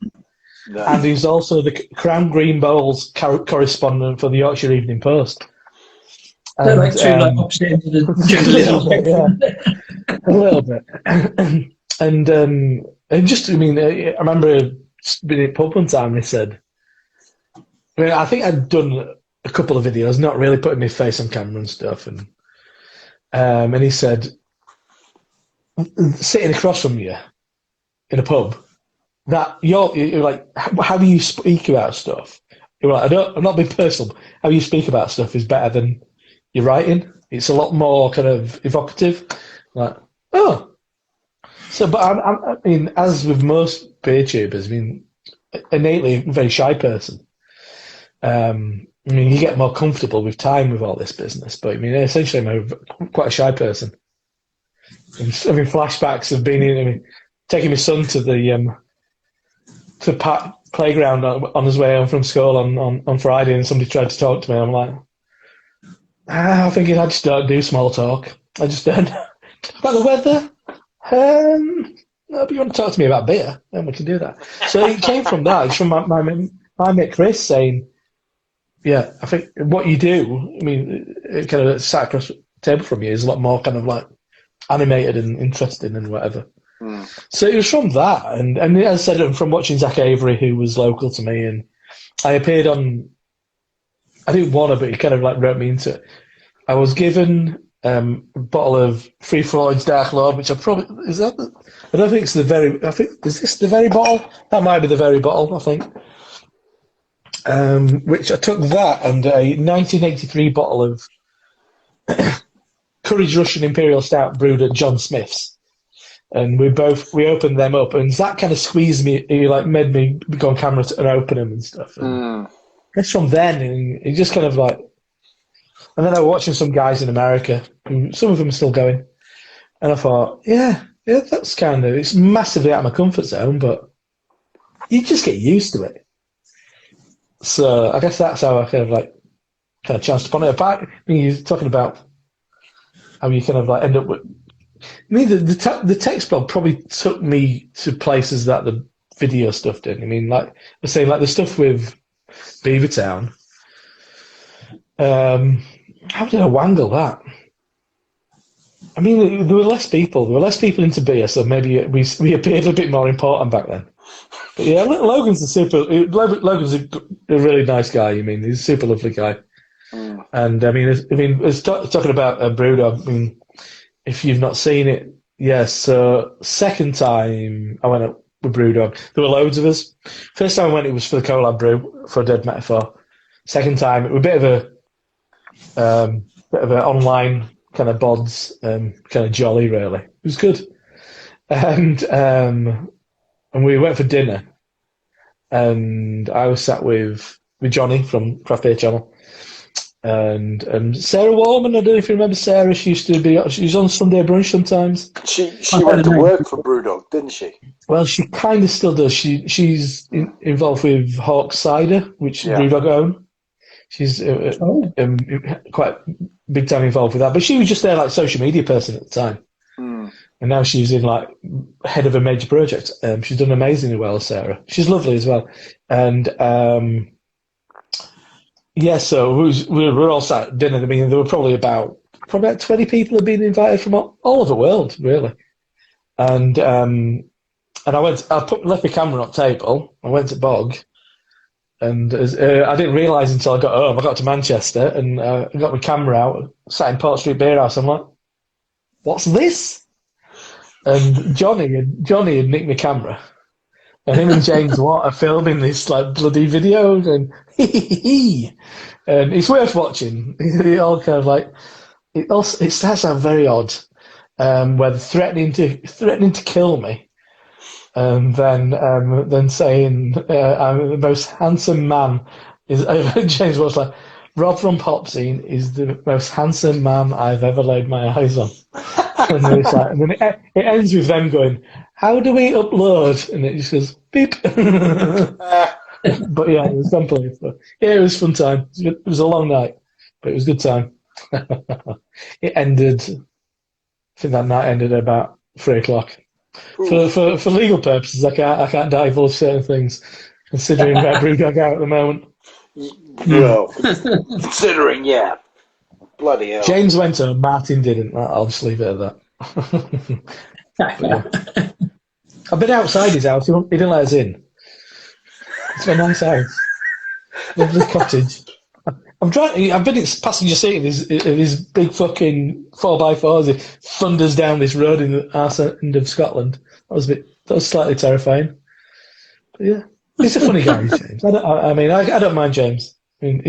No. And he's also the Crown Green Bowls correspondent for the Yorkshire Evening Post. They're like two opposite ends of the journalism spectrum. A little bit. And just, I mean, I remember being at pub one time and he said, I think I'd done a couple of videos, not really putting my face on camera and stuff. And he said, sitting across from you in a pub, that you're like, how you speak about stuff. You're like, I'm not being personal. How you speak about stuff is better than your writing. It's a lot more kind of evocative. Like, oh. So, but I mean, as with most beer tubers, I mean, innately a very shy person. I mean, you get more comfortable with time with all this business. But I mean, essentially, I'm quite a shy person. I'm having flashbacks of taking my son to the playground on his way home from school on Friday, and somebody tried to talk to me. I'm like, I think I just don't do small talk. I just don't. About the weather? No, but you want to talk to me about beer? Then we can do that. So it came from that. It's from my mate Chris saying, yeah, I think what you do, I mean, it kind of sat across the table from you is a lot more kind of like animated and interesting and whatever. So it was from that, and as I said, from watching Zach Avery, who was local to me, and I appeared on. I didn't want to, but he kind of like wrote me into it. I was given a bottle of Free Floyd's Dark Lord, which I probably I don't think it's the very. I think is this the very bottle? That might be the very bottle. I think. Which I took that and a 1983 bottle of Courage Russian Imperial Stout brewed at John Smith's. And we opened them up, and Zach kind of squeezed me. He like made me go on camera and open them and stuff. And it's from then, and he just kind of like. And then I was watching some guys in America, and some of them are still going. And I thought, yeah, that's kind of it's massively out of my comfort zone, but you just get used to it. So I guess that's how I kind of chanced upon it. Apart, I mean, you're talking about how you kind of like end up with. I mean, the text blog probably took me to places that the video stuff didn't. I mean, like I was saying, like the stuff with Beavertown. How did I wangle that? I mean, there were less people. There were less people into beer, so maybe we appeared a bit more important back then. But yeah, Logan's Logan's a really nice guy. I mean, he's a super lovely guy. And I mean, talking about Brewdog. I mean. If you've not seen it, yes. So second time I went up with Brewdog. There were loads of us. First time I went, it was for the collab brew for a Dead Metaphor. Second time, it was a bit of a online kind of bods, kind of jolly, really. It was good. And we went for dinner. And I was sat with Johnny from Craft Beer Channel. And Sarah Warman, I don't know if you remember Sarah, she was on Sunday brunch sometimes. She went to work for Brewdog, didn't she? Well, she kind of still does. She's involved with Hawk Cider, which Brewdog own. She's quite big time involved with that. But she was just there like social media person at the time. And now she's in like head of a major project. She's done amazingly well, Sarah. She's lovely as well. And so we were all sat at dinner. I mean, there were probably about 20 people had been invited from all over the world, really. And I left my camera on the table. I went to Bog, and I didn't realise until I got home. I got to Manchester and I got my camera out, sat in Port Street Beer House. I'm like, "What's this?" And Johnny had nicked my camera, and him and James Watt are filming this like bloody video, and and it's worth watching. It all kind of like it starts out very odd, where they're threatening to kill me, and then saying I'm the most handsome man. James Watt's like, Rob from Hopzine is the most handsome man I've ever laid my eyes on. And then it ends with them going, "How do we upload?" And it just goes beep. But yeah, it was fun playing. So, yeah, it was a fun time. It was a long night, but it was a good time. It ended. I think that night ended at about 3:00. For legal purposes, I can't divulge certain things, considering that Brewdog out at the moment. Well, considering, yeah. Bloody hell. James went home, Martin didn't. I'll just leave it at that. Yeah. I've been outside his house. He didn't let us in. It's a nice house. Lovely cottage. I've been in passenger seat of his big fucking 4x4 as it thunders down this road in the arse end of Scotland. That was slightly terrifying. But yeah, he's a funny guy, James. I don't mind James. I mean,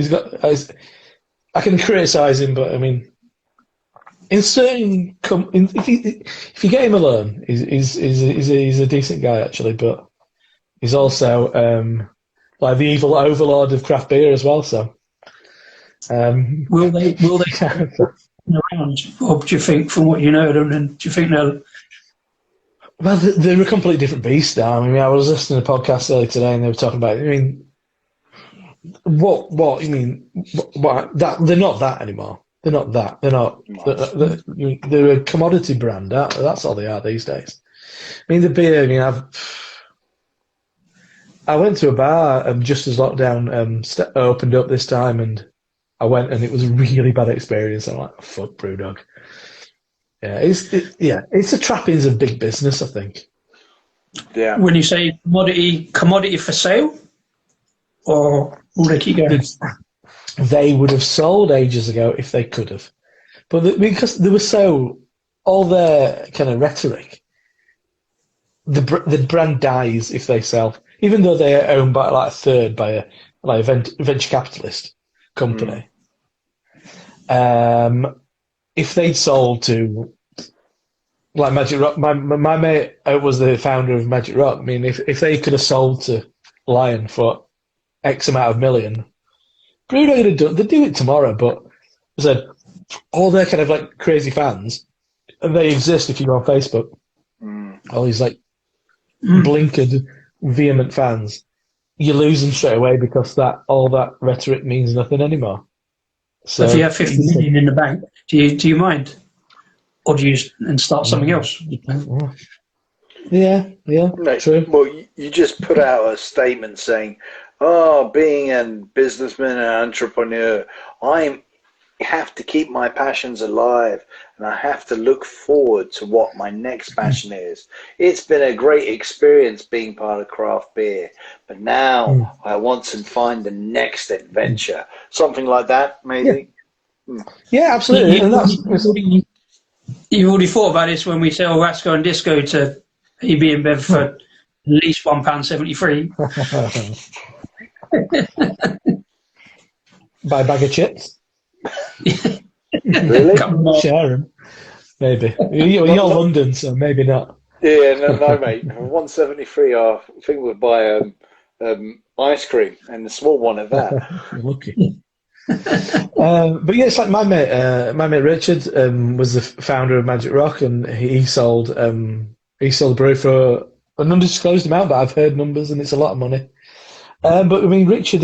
I can criticise him, but I mean, in certain if you get him alone, he's a decent guy actually, but he's also like the evil overlord of craft beer as well. So, will they around, Bob? Do you think, from what you know of them, and do you think they'll? Well, they're a completely different beast now. I mean, I was listening to a podcast earlier today, and they were talking about. I mean, what you mean? What that they're not that anymore. They're not that. They're not. They're a commodity brand. That's all they are these days. I mean, the beer. I mean, I went to a bar just as lockdown opened up this time, and I went, and it was a really bad experience. I'm like, fuck Brewdog. Yeah, it's the trappings of big business, I think. Yeah. When you say commodity for sale, or will they keep going? They would have sold ages ago if they could have, but because they were all their kind of rhetoric, the brand dies if they sell, even though they are owned by like a third by a venture capitalist company. If they'd sold to like Magic Rock, my mate was the founder of Magic Rock. I mean, if they could have sold to Lion for X amount of million, Brewdog they'd do it tomorrow. But I said, all their kind of like crazy fans, and they exist if you go on Facebook. All these like blinkered, vehement fans, you lose them straight away because all that rhetoric means nothing anymore. So if you have 50 million in the bank, do you mind, or do you start something else? Yeah, no, true. Well, you just put out a statement saying, "Oh, being a businessman and entrepreneur, I have to keep my passions alive, and I have to look forward to what my next passion is. It's been a great experience being part of craft beer, but now I want to find the next adventure." Something like that, maybe. Yeah, absolutely. You've already thought about this when we sell Rasco and Disco to EB and Bev for least £1.73. Buy a bag of chips. Really? Share them. Maybe. You're London, so maybe not. Yeah, no, mate. For 173, I think we'll buy ice cream, and the small one at that. You're lucky. But yeah, it's like my mate Richard was the founder of Magic Rock, and he sold a brew for an undisclosed amount, but I've heard numbers, and it's a lot of money. But I mean, Richard,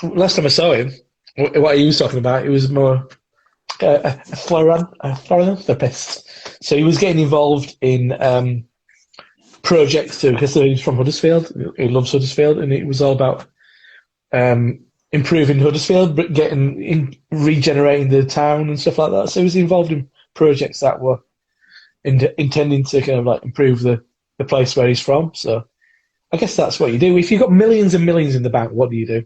last time I saw him, what he was talking about, he was more a philanthropist. So he was getting involved in projects too, because he's from Huddersfield. He loves Huddersfield, and it was all about improving Huddersfield, but regenerating the town and stuff like that. So he was involved in projects that were intending to kind of like improve the place where he's from. So I guess that's what you do. If you've got millions and millions in the bank, what do you do?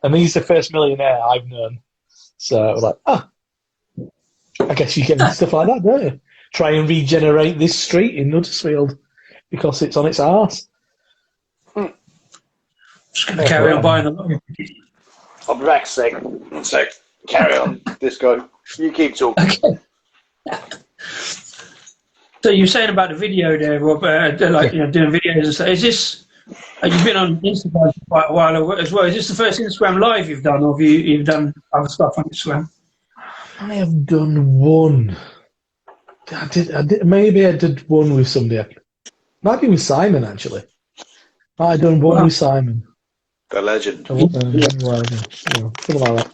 And he's the first millionaire I've known. So like, I guess you get stuff like that, don't you? Try and regenerate this street in Huddersfield because it's on its arse. Just going to carry on buying them. I'll be back a sec. Carry on, Disco. You keep talking. Okay. So you're saying about the video there, Rob, doing videos and stuff. Is this, you've been on Instagram for quite a while as well. Is this the first Instagram live you've done, or have you've done other stuff on Instagram? I have done one. I did. Maybe I did one with somebody. Might be with Simon, actually. I've done one with Simon. The legend. Something like that.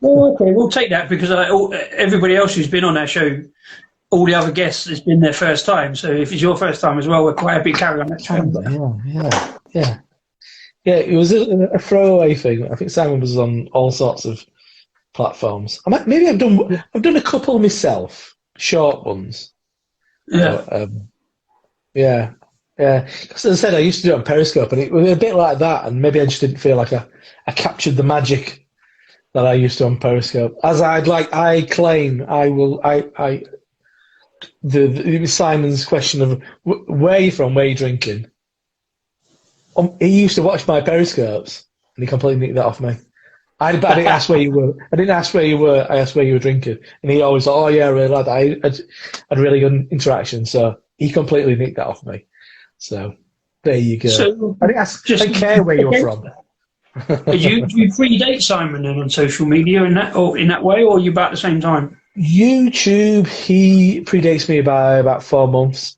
Well, okay, we'll take that because everybody else who's been on our show, all the other guests, it's been their first time. So if it's your first time as well, we're quite happy to carry on that channel. Yeah. It was a throwaway thing. I think Simon was on all sorts of platforms. Maybe I've done a couple myself, short ones. Yeah. But, yeah. Because as I said, I used to do it on Periscope, and it was a bit like that. And maybe I just didn't feel like I captured the magic that I used to on Periscope. As I claim, I will. It was Simon's question of where are you from, where are you drinking? He used to watch my Periscopes, and he completely nicked that off me. I didn't ask where you were. I didn't ask where you were. I asked where you were drinking, and he always thought, "Oh yeah, I really like that." I had really good interaction, so he completely nicked that off me. So there you go. So I didn't care where you're from. do you predate Simon then on social media in that way, or are you about the same time? YouTube, he predates me by about 4 months.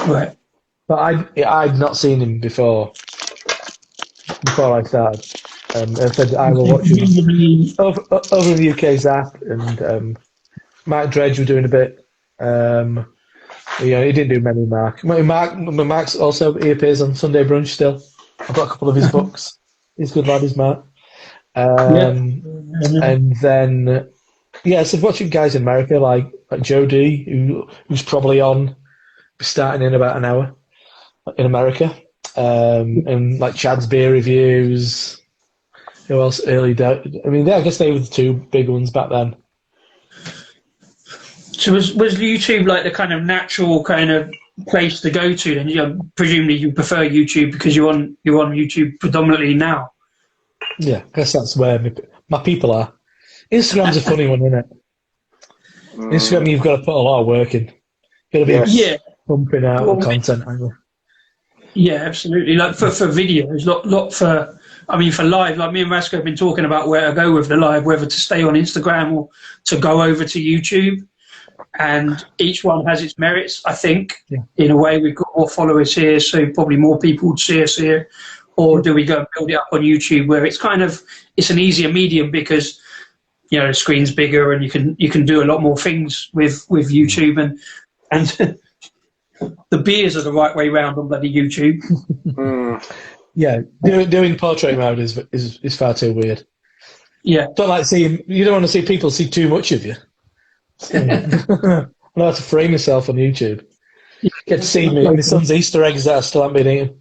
Right. But I'd not seen him before I started. I said I will watch him over in the UK, Zap and Mark Dredge were doing a bit. He didn't do many. Mark's also, he appears on Sunday Brunch still. I've got a couple of his books. He's a good lad, is Mark. And then so watching guys in America like Joe D, who's probably starting in about an hour in America, and like Chad's beer reviews. Who else? I guess they were the two big ones back then. So was YouTube like the kind of natural kind of place to go to? Then presumably you prefer YouTube because you're on YouTube predominantly now. Yeah, I guess that's where my people are. Instagram's a funny one, isn't it? Instagram, you've got to put a lot of work in. You've got to be pumping out content. Yeah, absolutely. Like for videos, not for. I mean, for live, like me and Rasco have been talking about where to go with the live, whether to stay on Instagram or to go over to YouTube. And each one has its merits, I think. Yeah. In a way, we've got more followers here, so probably more people would see us here. Or do we go and build it up on YouTube, where it's an easier medium because the screen's bigger and you can do a lot more things with YouTube and the beers are the right way round on bloody YouTube. Yeah, doing portrait mode is far too weird. Yeah, don't like seeing. You don't want to see people see too much of you. I know how to frame myself on YouTube. You get to see me. My son's Easter eggs that I still haven't been eating.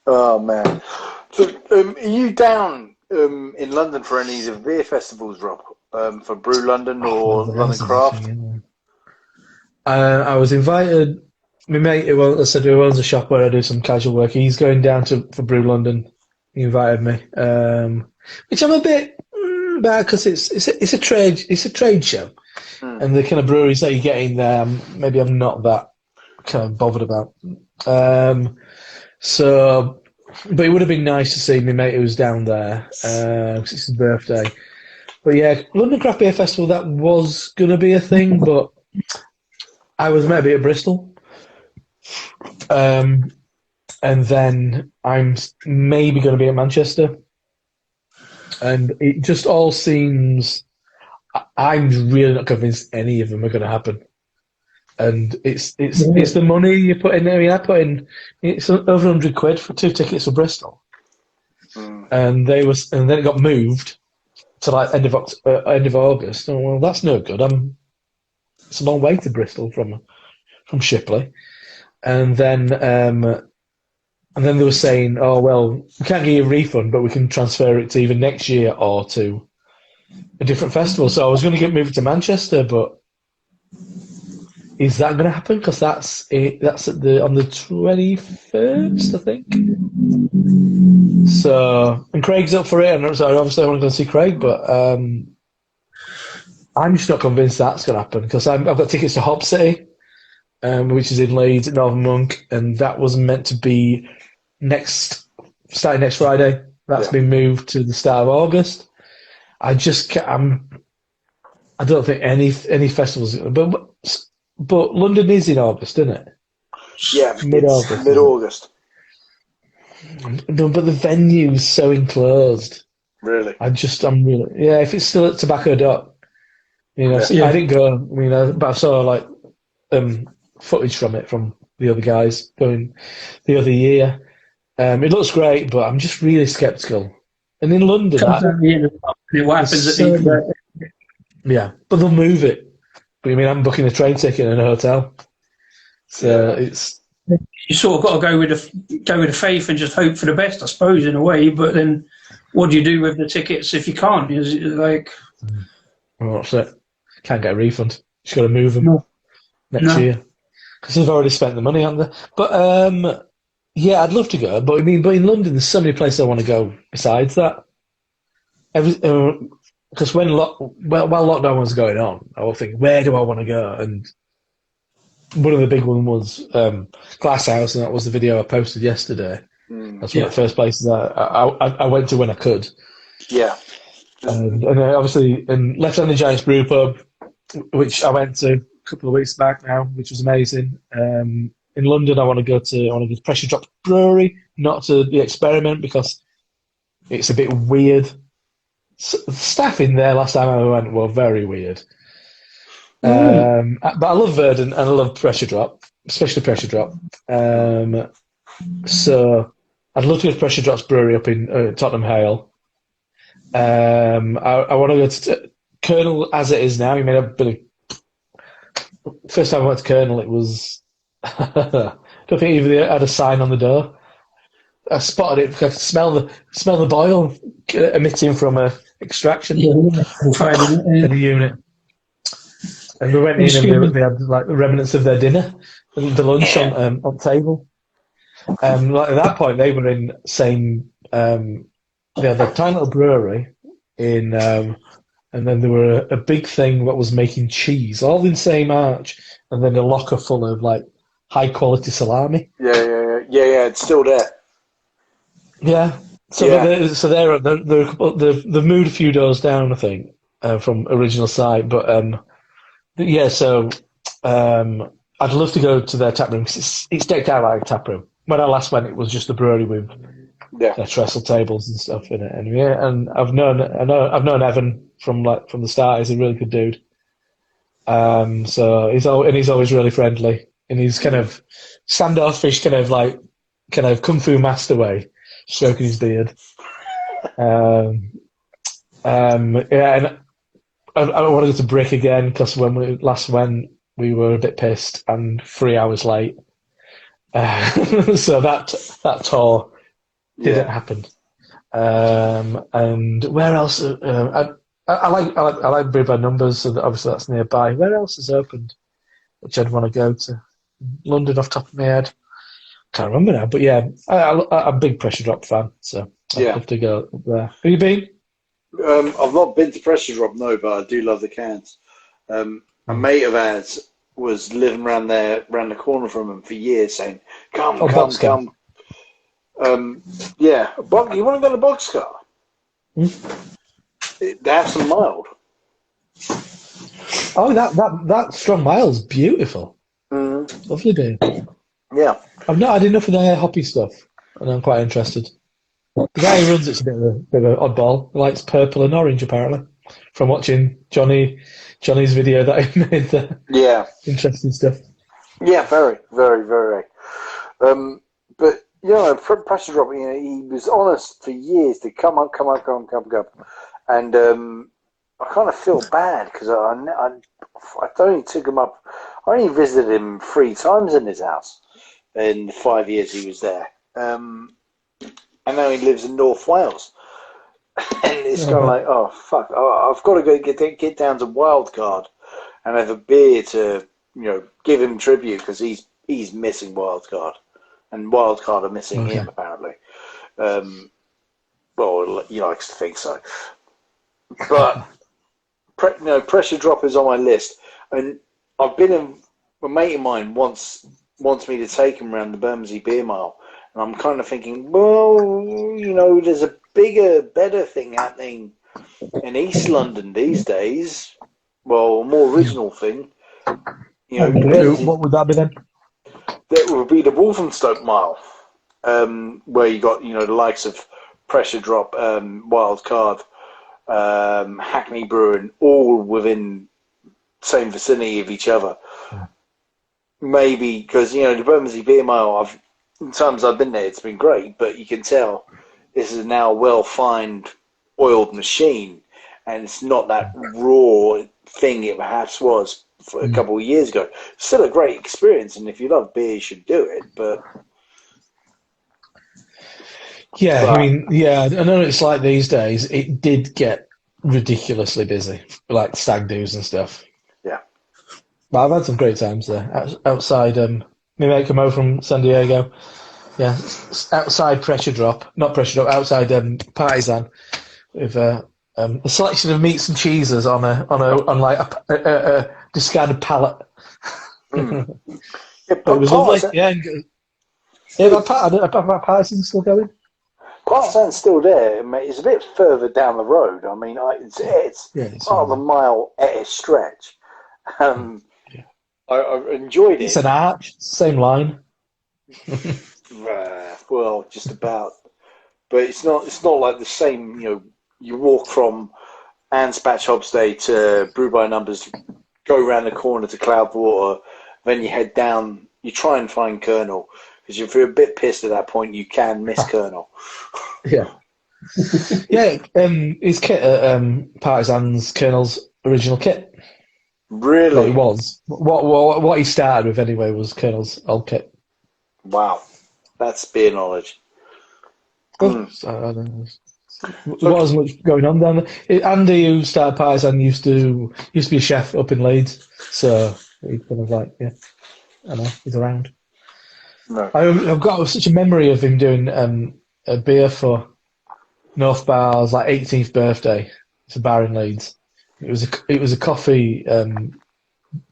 Oh man! So, are you down in London for any of the beer festivals, Rob? for Brew London or London Craft? I was invited. My mate, who owns a shop where I do some casual work, he's going down for Brew London. He invited me, which I'm a bit bad because it's a trade show, and the kind of breweries that you get in there, maybe I'm not that kind of bothered about. So, but it would have been nice to see my mate who was down there because it's his birthday. But yeah, London Craft Beer Festival, that was going to be a thing, but I was maybe at Bristol. And then I'm maybe going to be at Manchester. And it just all seems... I'm really not convinced any of them are going to happen. And it's the money you put in there. I mean, I put in... It's over £100 for 2 tickets for Bristol. And then it got moved to like end of August. Oh, well, that's no good. It's a long way to Bristol from Shipley. And then they were saying, oh, well, we can't give you a refund, but we can transfer it to either next year or to a different festival. So I was going to get moved to Manchester, but is that going to happen? Because that's on the 21st, I think. So, and Craig's up for it, and so obviously I want to go see Craig, but I'm just not convinced that's going to happen because I've got tickets to Hopzine, which is in Leeds at Northern Monk, and that was meant to be starting next Friday. That's been moved to the start of August. I don't think any festivals, but London is in August, isn't it? Yeah, mid-August. Mid-August. No, but the venue's so enclosed. Really? I'm really... Yeah, if it's still at Tobacco Dock, I didn't go, but I saw, like, footage from it from the other guys going the other year. It looks great, but I'm just really sceptical. And in London... What happens at the Yeah, but they'll move it. But I'm booking a train ticket and a hotel. So it's... You sort of got to go with the faith and just hope for the best, I suppose, in a way. But then, what do you do with the tickets if you can't? Is it like? Well, that's it. Can't get a refund. Just got to move them next year because they've already spent the money on there. But yeah, I'd love to go. But in London, there's so many places I want to go besides that. Because while lockdown was going on, I was thinking, where do I want to go? And one of the big ones was Glasshouse, and that was the video I posted yesterday. That's one of the first places I went to when I could. Yeah. And obviously, Left-Handed Giants Brew Pub, which I went to a couple of weeks back now, which was amazing. In London, I want to go to Pressure Drop Brewery, not to the Experiment because it's a bit weird. The staff in there last time I went were very weird. But I love Verdant and I love Pressure Drop, especially Pressure Drop. So I'd love to go to Pressure Drop's brewery up in Tottenham Hale. I want to go to Colonel as it is now. You may have been first time I went to Colonel, it was I don't think even had a sign on the door. I spotted it because I could smell the boil emitting from a extraction in the unit. And we went in and they had like the remnants of their dinner, the lunch on table. Like at that point, they were in the tiny little brewery in, and then there were a big thing that was making cheese, all in the same arch, and then a locker full of like high quality salami. Yeah. It's still there. Yeah. So they've moved a few doors down, I think, from original site, but yeah. So I'd love to go to their tap room because it's decked out like a tap room. When I last went, it was just a brewery with their trestle tables and stuff in it. And yeah, and I've known Evan from the start. He's a really good dude. So he's always really friendly, and he's kind of standoffish, kind of kung fu master way, stroking his beard. Yeah, and I don't want to go to Brick again because when we last went, we were a bit pissed and 3 hours late. So that tour didn't happen. And where else? I I like Brew by Numbers, so that obviously that's nearby. Where else is opened? Which I'd want to go to? London, off the top of my head. Can't remember now, but yeah, I'm a big Pressure Drop fan, so I'd love to go up there. Have you been? I've not been to Pressure Drop, no, but I do love the cans. A mate of ours was living around the corner from him for years, saying, "Come." Yeah, but you want to go to Boxcar? They have some mild. Oh, that strong mile's beautiful. Lovely beer. Yeah. I've not had enough of their hoppy stuff, and I'm quite interested. The guy who runs it's a bit of an oddball. He likes purple and orange, apparently, from watching Johnny's video that he made there. Yeah. Interesting stuff. Yeah, very, very, very. But, Pressure Drop, he was honest for years to come up. And I kind of feel bad because I only took him up. I only visited him 3 times in his house in the 5 years he was there. And now he lives in North Wales. And it's kind of like, oh, fuck. I've got to go get down to Wildcard and have a beer to, give him tribute because he's missing Wildcard. And Wildcard are missing him, apparently. Well, he likes to think so. But, Pressure Drop is on my list. And I've been in, a mate of mine wants me to take him around the Bermondsey Beer Mile. And I'm kind of thinking, well, there's a bigger, better thing happening in East London these days. Well, a more original thing. What would that be then? That would be the Walthamstoke Mile, where you got, the likes of Pressure Drop, Wildcard, Hackney Brewing, all within same vicinity of each other. Maybe because the Bermondsey Beer Mile, times I've been there, it's been great, but you can tell this is now a well-fined, oiled machine, and it's not that raw thing it perhaps was for a couple of years ago. Still a great experience, and if you love beer, you should do it. But I know it's like these days. It did get ridiculously busy, like stag do's and stuff. Yeah, but I've had some great times there outside. My mate come over from San Diego. Yeah, outside Pressure Drop, not Pressure Drop, outside Partisan, with a selection of meats and cheeses on a discarded pallet. Yeah, but it was lovely. My Partisan's still going. Partisan's still there, mate. It's a bit further down the road. I mean, it's part of a mile at a stretch. I enjoyed it. It's an arch, same line. Well, just about, but it's not like the same. You walk from Anspach Hopzine to Brew by Numbers, go around the corner to Cloudwater, then you head down. You try and find Colonel because if you're a bit pissed at that point, you can miss Colonel. Yeah, his kit at Partisan's Colonel's original kit. Really? Well, it was. What he started with anyway was Colonel's old kit. Wow, that's beer knowledge. I don't know. There wasn't much going on down there. Andy, who started Partisan, used to be a chef up in Leeds, so he's kind of like, I know he's around. No. I've got such a memory of him doing a beer for North Bar's 18th birthday. It's a bar in Leeds. It was a coffee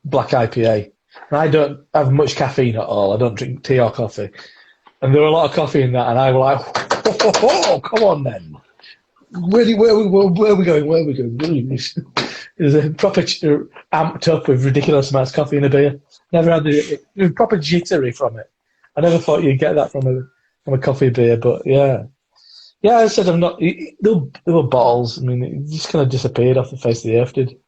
black IPA. And I don't have much caffeine at all. I don't drink tea or coffee. And there were a lot of coffee in that, and I was like, oh, come on then. Where are we going? It was a proper amped up with ridiculous amounts of coffee in a beer. Never had it was proper jittery from it. I never thought you'd get that from a coffee beer, but yeah. Yeah, I said I'm not. There were bottles. I mean, it just kind of disappeared off the face of the earth, did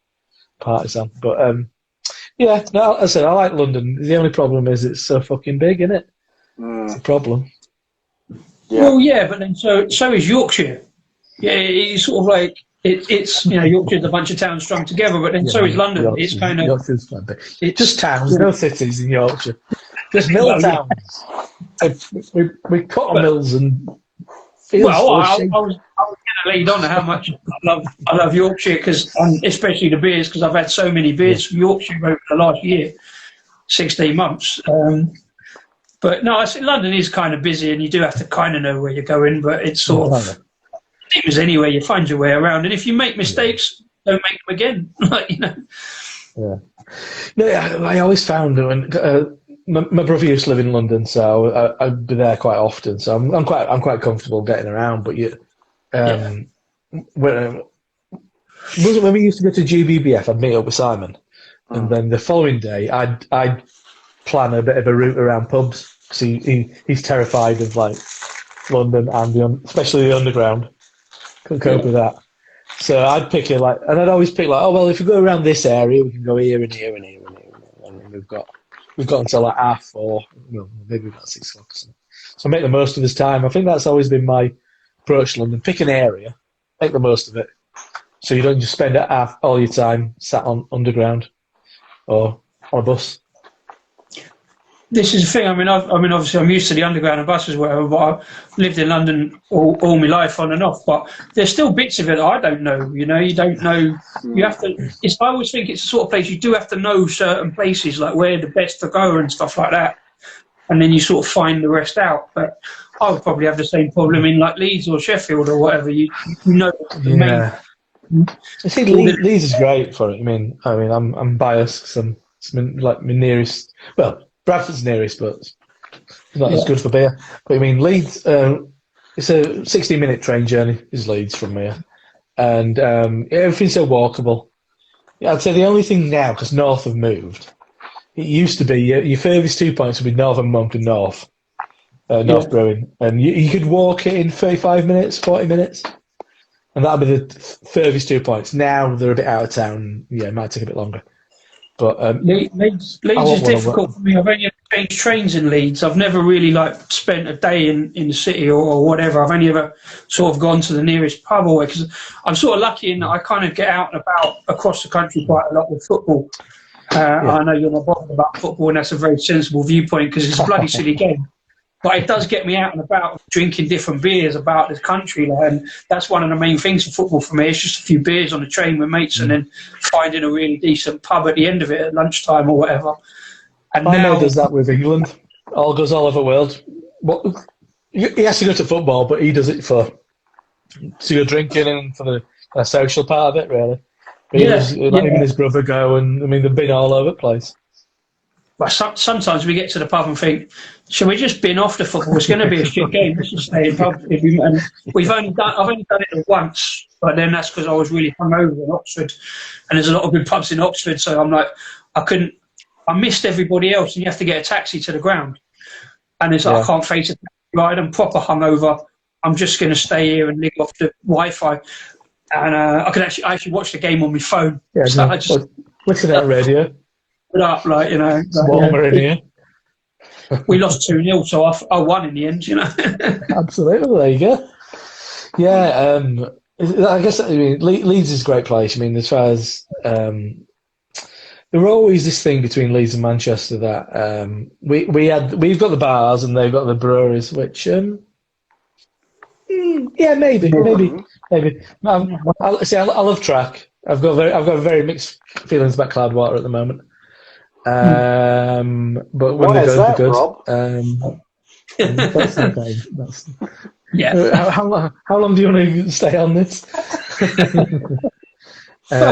Partisan. But I said I like London. The only problem is it's so fucking big, isn't it? It's a problem. Yeah. Well, yeah, but then so is Yorkshire. Yeah, it's sort of like it's Yorkshire's a bunch of towns strung together, but then so is London. It's kind of Yorkshire's quite big. It's just towns, no cities in Yorkshire. Just mill towns. We cut mills and fields. Well, I was going lead on to how much I love Yorkshire, because especially the beers, because I've had so many beers from Yorkshire over the last year, 16 months. But no, London is kind of busy, and you do have to kind of know where you're going. But it's sort of same as anywhere, you find your way around, and if you make mistakes, don't make them again. Yeah. No, I always found when my brother used to live in London, so I'd be there quite often. So I'm quite comfortable getting around. But when we used to go to GBBF, I'd meet up with Simon, and then the following day I'd plan a bit of a route around pubs, because he's terrified of like London and especially the underground. Couldn't cope with that. So I'd pick and I'd always pick oh well, if we go around this area, we can go here and here and here and here, and we've got until like 4:30, well, maybe about 6 o'clock. So make the most of this time. I think that's always been my approach to London: pick an area, make the most of it, so you don't just spend all your time sat on underground or on a bus. This is the thing. I mean, obviously, I'm used to the underground and buses, whatever. But I've lived in London all my life, on and off. But there's still bits of it that I don't know. You don't know. You have to. I always think it's the sort of place you do have to know certain places, like where the best to go and stuff like that. And then you sort of find the rest out. But I would probably have the same problem in like Leeds or Sheffield or whatever. You know the main. I think Leeds is great for it. I mean, I'm biased because it's my nearest. Well, Bradford's nearest, but it's not as good for beer. But I mean, Leeds, it's a 60-minute train journey, is Leeds from here. And everything's so walkable. I'd say the only thing now, because North have moved, it used to be your furthest 2 points would be Northern Monk and North Brewing. And you could walk it in 35 minutes, 40 minutes. And that would be the furthest 2 points. Now they're a bit out of town. Yeah, it might take a bit longer. But Leeds is difficult for me. I've only changed trains in Leeds. I've never really spent a day in the city or whatever. I've only ever sort of gone to the nearest pub or because I'm sort of lucky in that I kind of get out and about across the country quite a lot with football. I know you're not bothered about football, and that's a very sensible viewpoint because it's a bloody silly game. But it does get me out and about, drinking different beers about the country. And that's one of the main things for football for me. It's just a few beers on the train with mates and then finding a really decent pub at the end of it at lunchtime or whatever. And I know there's that with England. Goes all over the world. He has to go to football, but he does it for drinking and for the social part of it, really. Him and his brother go, and I mean, they've been all over the place. But sometimes we get to the pub and think, shall we just bin off the football? It's going to be a shit game. Let's just stay in pub. And I've only done it once, but then that's because I was really hungover in Oxford, and there's a lot of good pubs in Oxford. So I'm like, I missed everybody else, and you have to get a taxi to the ground. And it's like I can't face a taxi ride. I'm proper hungover. I'm just going to stay here and live off the Wi-Fi. And I could actually watch the game on my phone. Yeah, so I just listen at radio. Up, warmer in here. We lost 2-0, so I won in the end, Absolutely, there you go. Yeah, I guess Leeds is a great place. I mean, as far as there were always this thing between Leeds and Manchester that we've got the bars and they've got the breweries, which maybe. I love Track. I've got very mixed feelings about Cloudwater at the moment. But when why is that, Rob? That's okay. How long do you want to stay on this? But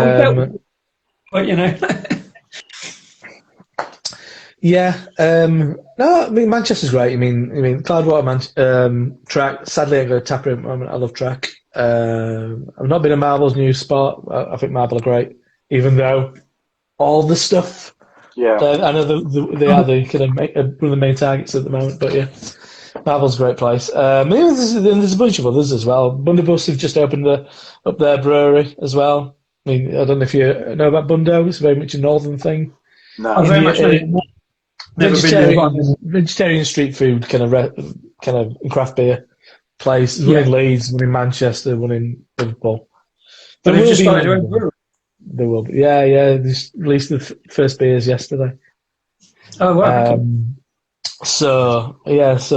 no, I mean Manchester's great. I mean Cloudwater, Track. Sadly, I go to Taproom at the moment. I love Track. I've not been a Marvel's new spot. I think Marvel are great, even though all the stuff. Yeah, I know they are the kind of one of the main targets at the moment, but yeah, Marvel's a great place. There's a bunch of others as well. Bundobus have just opened up their brewery as well. I mean, I don't know if you know about Bundo. It's very much a northern thing. No, I'm very much vegetarian street food kind of craft beer place. One in Leeds, one in Manchester, one in Liverpool. But they've just started their own brewery. They will be. Yeah. They just released the first beers yesterday. Oh wow! So there's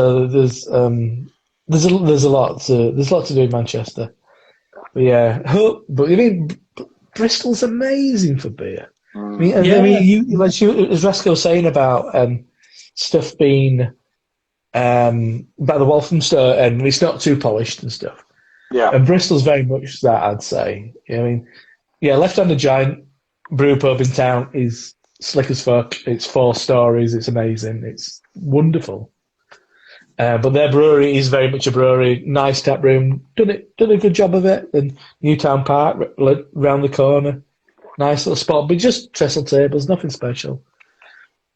a lot to do in Manchester. Yeah, but I mean, Bristol's amazing for beer. I mean, as Rasco was saying about stuff being about the Walthamstow and it's not too polished and stuff. Yeah. And Bristol's very much that, I'd say. I mean, yeah, Left-Handed Giant brew pub in town is slick as fuck. It's 4 stories. It's amazing. It's wonderful. But their brewery is very much a brewery. Nice tap room. Done a good job of it. And Newtown Park round the corner. Nice little spot, but just trestle tables, nothing special.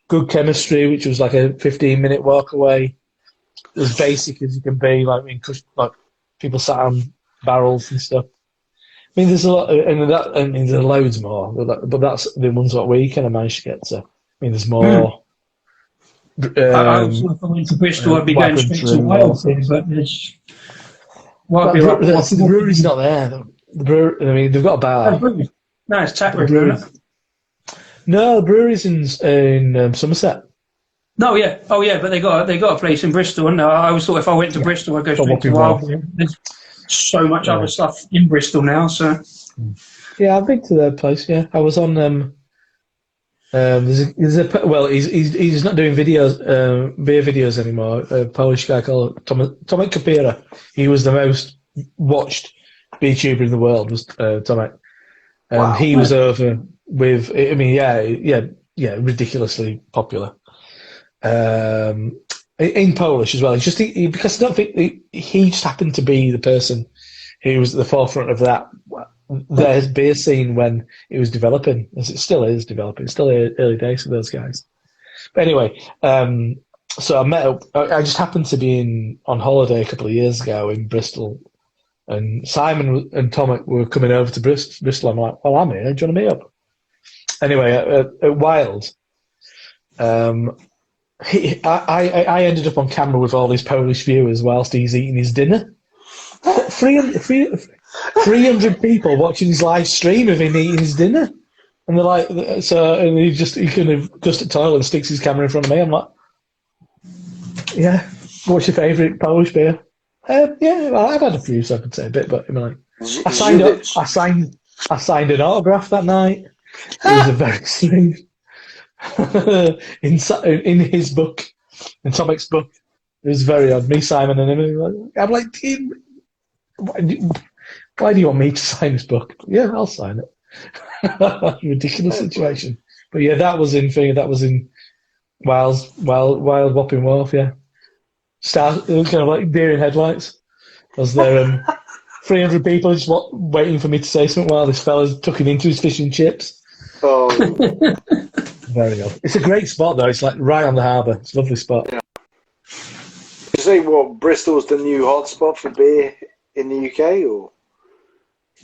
Good chemistry, which was like a 15-minute walk away. As basic as you can be, like people sat on barrels and stuff. I mean, there's a lot, and there's loads more, but that's the ones that we kind of managed to get to. I mean, there's more. I was going to Bristol, I'd be going straight to Wales, but there's. The brewery's not there. I mean, they've got a bar. No, it's tap room, isn't it? No, the brewery's in Somerset. No, yeah, but they got a place in Bristol, and I always thought if I went to Bristol, I'd go straight to Wales. There's so much other stuff in Bristol now, so. Yeah, I've been to their place. Yeah, I was on. He's not doing videos, beer videos anymore. A Polish guy called Tomek Kapira. He was the most watched beer tuber in the world. Was Tomek, and wow. He was over with. I mean, yeah, ridiculously popular. In Polish as well. It's just because I don't think he just happened to be the person who was at the forefront of their beer scene when it was developing, as it still is developing. It's still early days for those guys. But anyway, so I just happened to be on holiday a couple of years ago in Bristol, and Simon and Tomek were coming over to Bristol. I'm like, well, I'm here. Do you want to meet up? Anyway, at Wild, I ended up on camera with all these Polish viewers whilst he's eating his dinner. 300 people watching his live stream of him eating his dinner, and they're like, and he kind of goes to the toilet and sticks his camera in front of me. I'm like, yeah, what's your favourite Polish beer? Yeah, well, I've had a few, so I could say a bit, but I'm like, I signed an autograph that night. It was a very strange. in his book, in Tomek's book, it was very odd. Me, Simon, and him. I'm like, Team, why do you want me to sign this book? Yeah, I'll sign it. Ridiculous situation. But yeah, that was in Wild Whopping Wharf. Yeah, it was kind of like deer in headlights. Was there 300 people just waiting for me to say something while this fella's tucking into his fish and chips? Oh. Very odd. It's a great spot though. It's like right on the harbour. It's a lovely spot. Yeah. You say what? Bristol's the new hotspot for beer in the UK, or?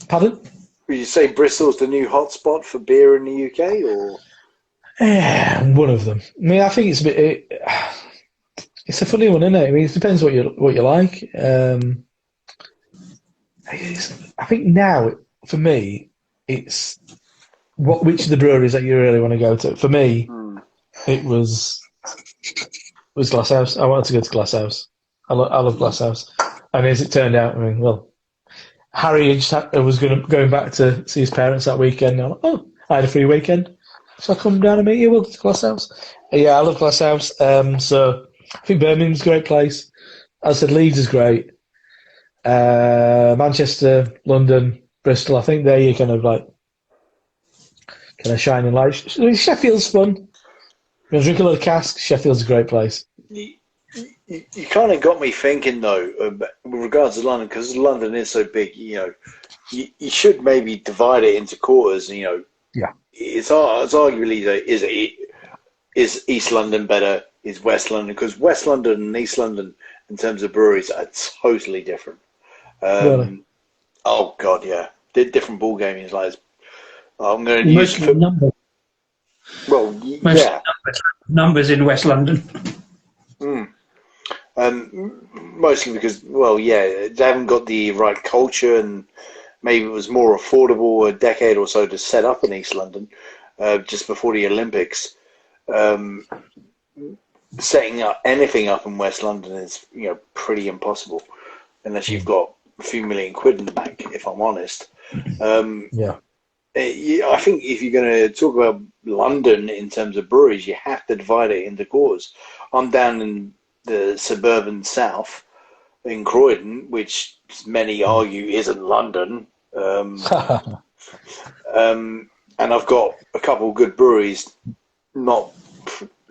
Pardon? Would you say Bristol's the new hotspot for beer in the UK, or? Yeah, one of them. I mean, I think it's a bit. It's a funny one, isn't it? I mean, it depends what you like. I think now, for me, it's which of the breweries that you really want to go to. For me, it was Glasshouse. I wanted to go to Glasshouse. I love Glasshouse, and as it turned out, I mean, well, Harry was going back to see his parents that weekend. I'm like, oh, I had a free weekend, so I come down and meet you. Welcome to Glasshouse. Yeah, I love Glasshouse. So I think Birmingham's a great place. As I said, Leeds is great. Manchester, London, Bristol. I think they're your kind of shining light. Sheffield's fun. You drink a little cask. Sheffield's a great place. You kind of got me thinking though, with regards to London, because London is so big. You should maybe divide it into quarters. Yeah. It's arguably is East London better? Is West London? Because West London and East London, in terms of breweries, are totally different. Really? Oh God, yeah, they're different ball games. Like, I'm going to use numbers. Well, yeah, numbers in West London. Mostly because, well, yeah, they haven't got the right culture, and maybe it was more affordable a decade or so to set up in East London, just before the Olympics. Setting up anything up in West London is, pretty impossible unless you've got a few million quid in the bank, if I'm honest. Yeah. I think if you're going to talk about London in terms of breweries, you have to divide it into cores. I'm down in the suburban south in Croydon, which many argue isn't London. And I've got a couple of good breweries not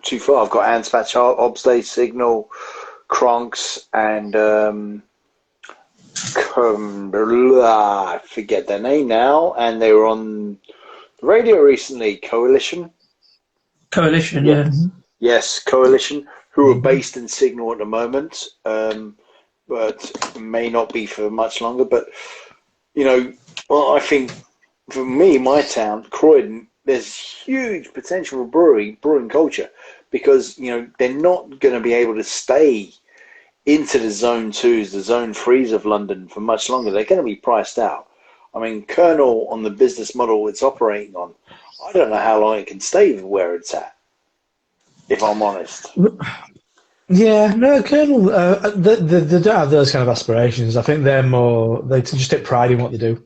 too far. I've got Anspach, Hopzine, Signal, Kronks, and I forget their name now. And they were on the radio recently. Coalition, yeah. Yes, Coalition, who are based in Signal at the moment, but may not be for much longer. But I think for me, my town, Croydon, there's huge potential for brewing culture, because they're not going to be able to stay into the zone 2s, the zone 3s of London for much longer. They're going to be priced out. I mean, Colonel, on the business model it's operating on, I don't know how long it can stay where it's at, if I'm honest. Yeah, no, Colonel, they don't have those kind of aspirations. I think they just take pride in what they do.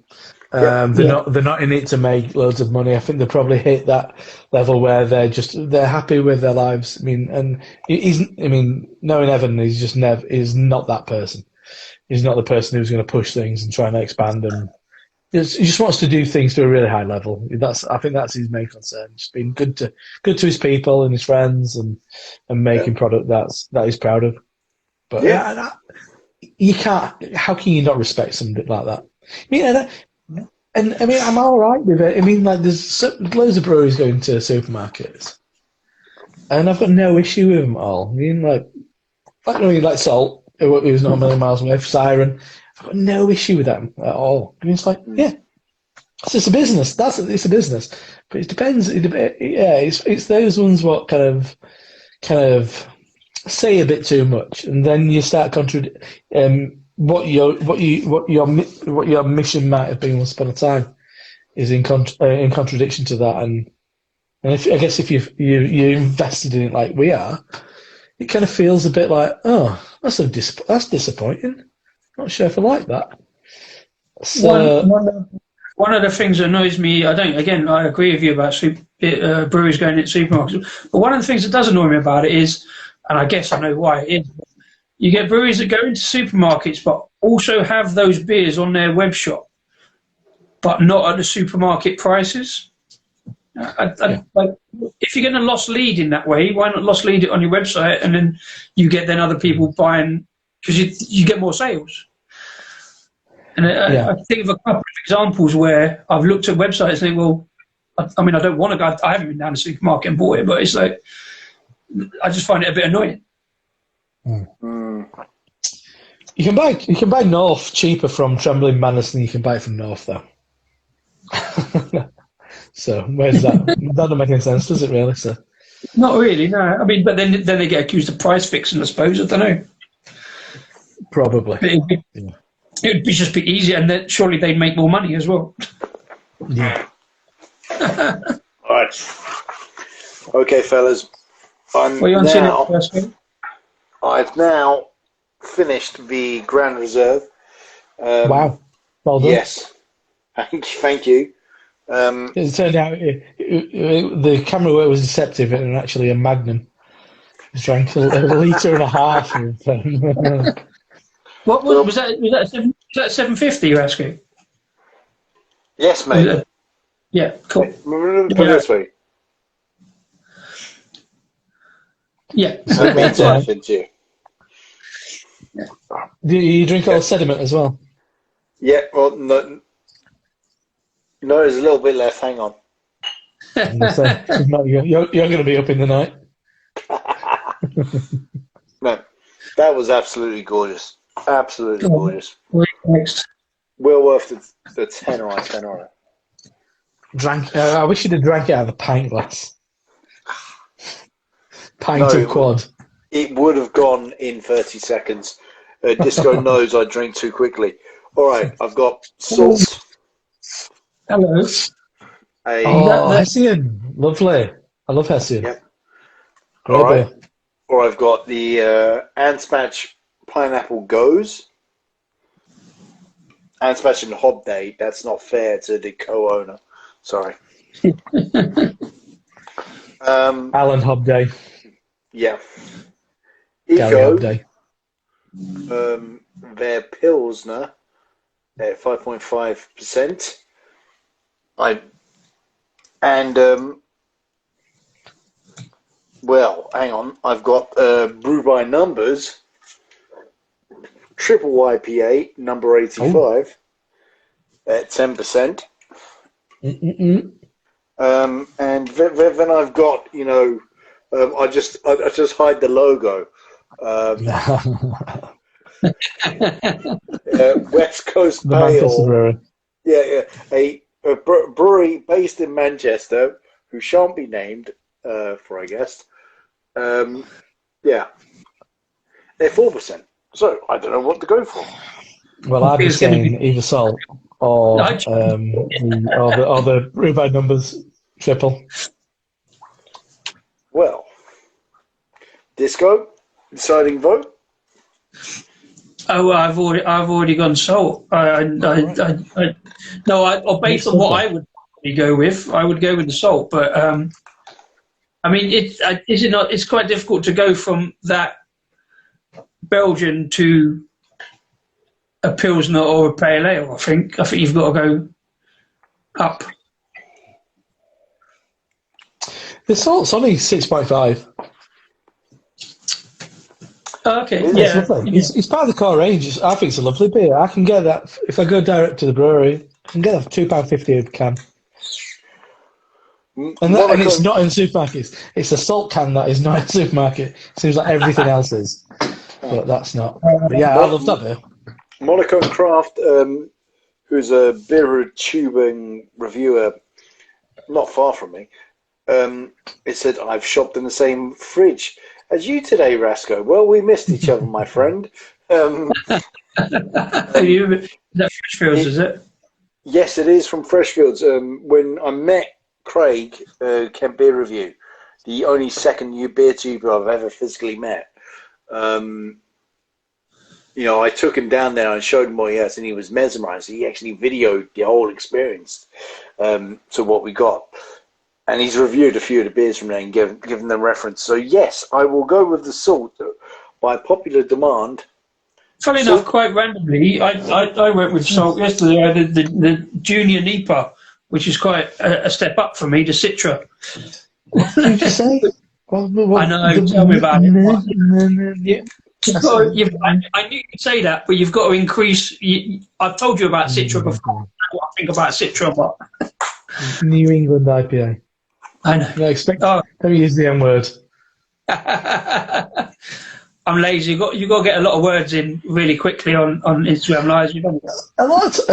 They're not in it to make loads of money. I think they probably hit that level where they're happy with their lives. I mean, knowing Evan, he's not that person. He's not the person who's going to push things and try and expand them. He just wants to do things to a really high level. I think that's his main concern. Just being good to his people and his friends, and making product that he's proud of. But you can't. How can you not respect something like that? I'm all right with it. I mean, like, there's loads of breweries going to supermarkets, and I've got no issue with them all. I mean, like Salt, it was not a million miles away. Siren, I've got no issue with them at all. I mean, it's like, it's just a business. It's a business, but it depends. It's those ones what kind of say a bit too much, and then you start contradicting. What your mission might have been once upon a time is in contradiction to that, and I guess if you invested in it like we are, it kind of feels a bit like, oh, that's disappointing. Not sure if I like that. So, one of the things that annoys me, I agree with you about breweries going into supermarkets, but one of the things that does annoy me about it is, and I guess I know why it is, you get breweries that go into supermarkets but also have those beers on their web shop, but not at the supermarket prices. If you're going to loss lead in that way, why not loss lead it on your website, and then you get other people buying, because you get more sales. And I think of a couple of examples where I've looked at websites and think, well, I mean, I don't want to go. I haven't been down to the supermarket and bought it, but it's like, I just find it a bit annoying. You can buy North cheaper from Trembling Manors than you can buy it from North, though. So where's that? That doesn't make any sense, does it? Really? So not really, no. I mean, but then they get accused of price fixing, I suppose. I don't know. Probably. It would just be easier, and then surely they'd make more money as well. Yeah. All right. Okay, fellas. I've now finished the Grand Reserve. Wow. Well done. Yes. Thank you. It turned out the camera work was deceptive, and actually a Magnum. I drank a litre and a half of What was that? Was that 750 you're asking? Yes, mate. Yeah, cool. Put it this way. Yeah. Do you drink all the sediment as well? Yeah, well, no, there's a little bit left. Hang on. You're going to be up in the night. No, that was absolutely gorgeous. Absolutely gorgeous. Next. Well worth the 10 on it. I wish you'd have drank it out of a pint glass. Of quad. It would have gone in 30 seconds. Disco knows I drink too quickly. All right, I've got salt. Hello. Hessian. Lovely. I love Hessian. Yep. Great All right. beer. Or I've got the Anspach Pineapple Goes. And especially on Hob Day, that's not fair to the co-owner. Sorry. Alan Hobday. Yeah. Gary Eco, Hobday. their Pilsner at 5.5%. Well, hang on. I've got Brew by Numbers, triple IPA, number 85, at 10%. And then I've got, I just hide the logo. West Coast The Manchester Pale. Brewery. Yeah. A brewery based in Manchester, who shan't be named, for I guess. Yeah. They're 4%. So I don't know what to go for. Well, I'd be saying either salt or the Brew by Numbers triple. Well, Disco, deciding vote. Oh, well, I've already gone salt. Based on what I would probably go with, I would go with the salt. But I mean, is it not? It's quite difficult to go from that Belgian to a Pilsner or a Pale Ale. I think you've got to go up. The salt's only 6.5. Okay, Yeah. It's part of the core range. I think it's a lovely beer. I can get that if I go direct to the brewery. I can get that for £2.50 a can. And it's not in supermarkets. It's a salt can that is not in supermarket. Seems like everything else is, but that's not. But yeah, I love that beer. Monaco and Craft, who's a beer tubing reviewer, not far from me. It said, "I've shopped in the same fridge as you today, Rasco." Well, we missed each other, my friend. That Freshfields, is it? Yes, it is from Freshfields. When I met Craig, Kent Beer Review, the only second year beer tuber I've ever physically met. I took him down there and showed him what he has, and he was mesmerized. He actually videoed the whole experience to what we got. And he's reviewed a few of the beers from there and given them reference. So, yes, I will go with the salt by popular demand. Funny enough, quite randomly, I went with salt yesterday. I did the Junior NEPA, which is quite a step up for me, the Citra. What did you say? I know, tell me about it. I knew you'd say that, but you've got to increase. I've told you about Citra before. I know what I think about Citra, but New England IPA. I know. No, don't use the M word. I'm lazy. You've got to get a lot of words in really quickly on Instagram Lives. A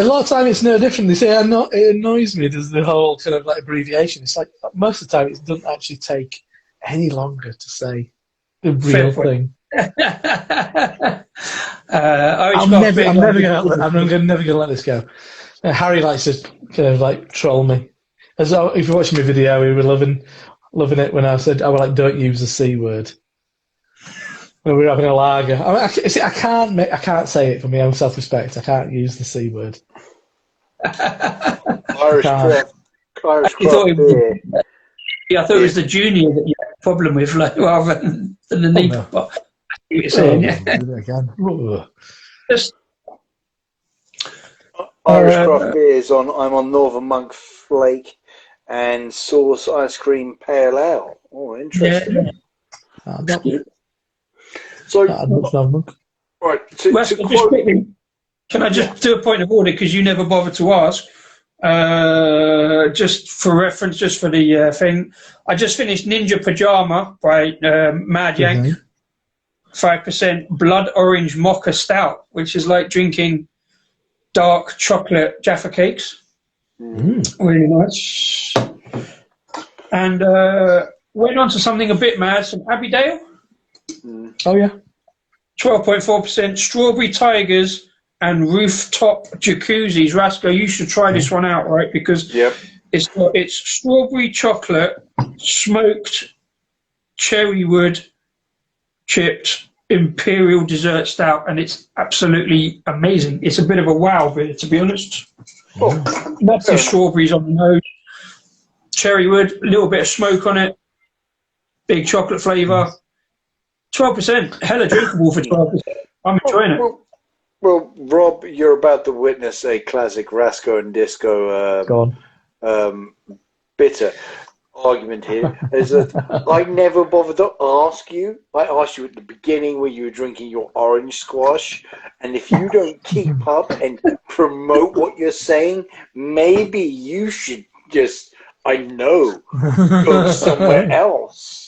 lot of time it's no different. They say it annoys me. There's the whole kind of like abbreviation. It's like most of the time it doesn't actually take any longer to say the real thing. I'm never gonna let this go. Harry likes to kind of like troll me. As if you're watching my video, we were loving it when I said, don't use the C word. When we were having a lager, I can't say it for my own self-respect. I can't use the C word. Irish craft beer. Yeah, I thought it was the Junior that you had a problem with, rather than the NEPA. No. But I see what you're saying, yeah. Again. Just Irish craft beers I'm on Northern Monk Flake and Sauce Ice Cream Pale Ale. Oh, interesting. Yeah. So, right, can I just do a point of order, because you never bothered to ask? Just for reference, just for the thing, I just finished Ninja Pajama by Mad Yank, 5% Blood Orange Mocha Stout, which is like drinking dark chocolate Jaffa cakes. Really nice. And went on to something a bit mad, some Abbeydale. Oh, yeah. 12.4% Strawberry Tigers and Rooftop Jacuzzis. Rasco, you should try this one out, right? Because it's strawberry chocolate, smoked cherry wood chips Imperial dessert stout, and it's absolutely amazing. It's a bit of a wow beer, to be honest. Massive strawberries on the nose, cherry wood, a little bit of smoke on it, big chocolate flavour. 12%, hella drinkable for 12%. I'm enjoying it. Well, Rob, you're about to witness a classic Rasco and Disco bitter argument here. Is that I never bothered to ask you. I asked you at the beginning when you were drinking your orange squash, and if you don't keep up and promote what you're saying, maybe you should just, go somewhere else.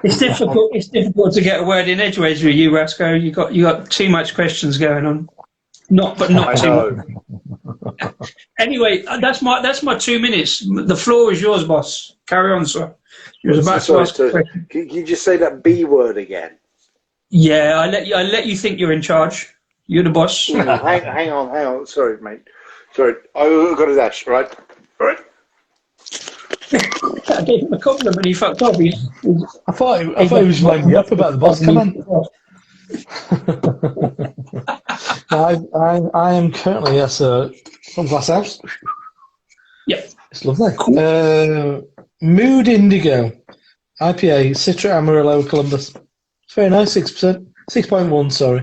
It's difficult. It's difficult to get a word in edgeways with you, Rasco. You got too much questions going on. Not too much. Anyway, that's my 2 minutes. The floor is yours, boss. Carry on, sir. You was about to ask a question. Can you just say that B word again? Yeah, I let you think you're in charge. You're the boss. Hang on. Sorry, mate. Sorry. I've got a dash, right? Right. I gave him a compliment. He fucked up. I thought he was winding me up about the boss. Come on. I am currently from Glasshouse. Yep. It's lovely. Cool. Mood Indigo IPA Citra Amarillo Columbus. It's very nice. 6%, 6.1. Sorry.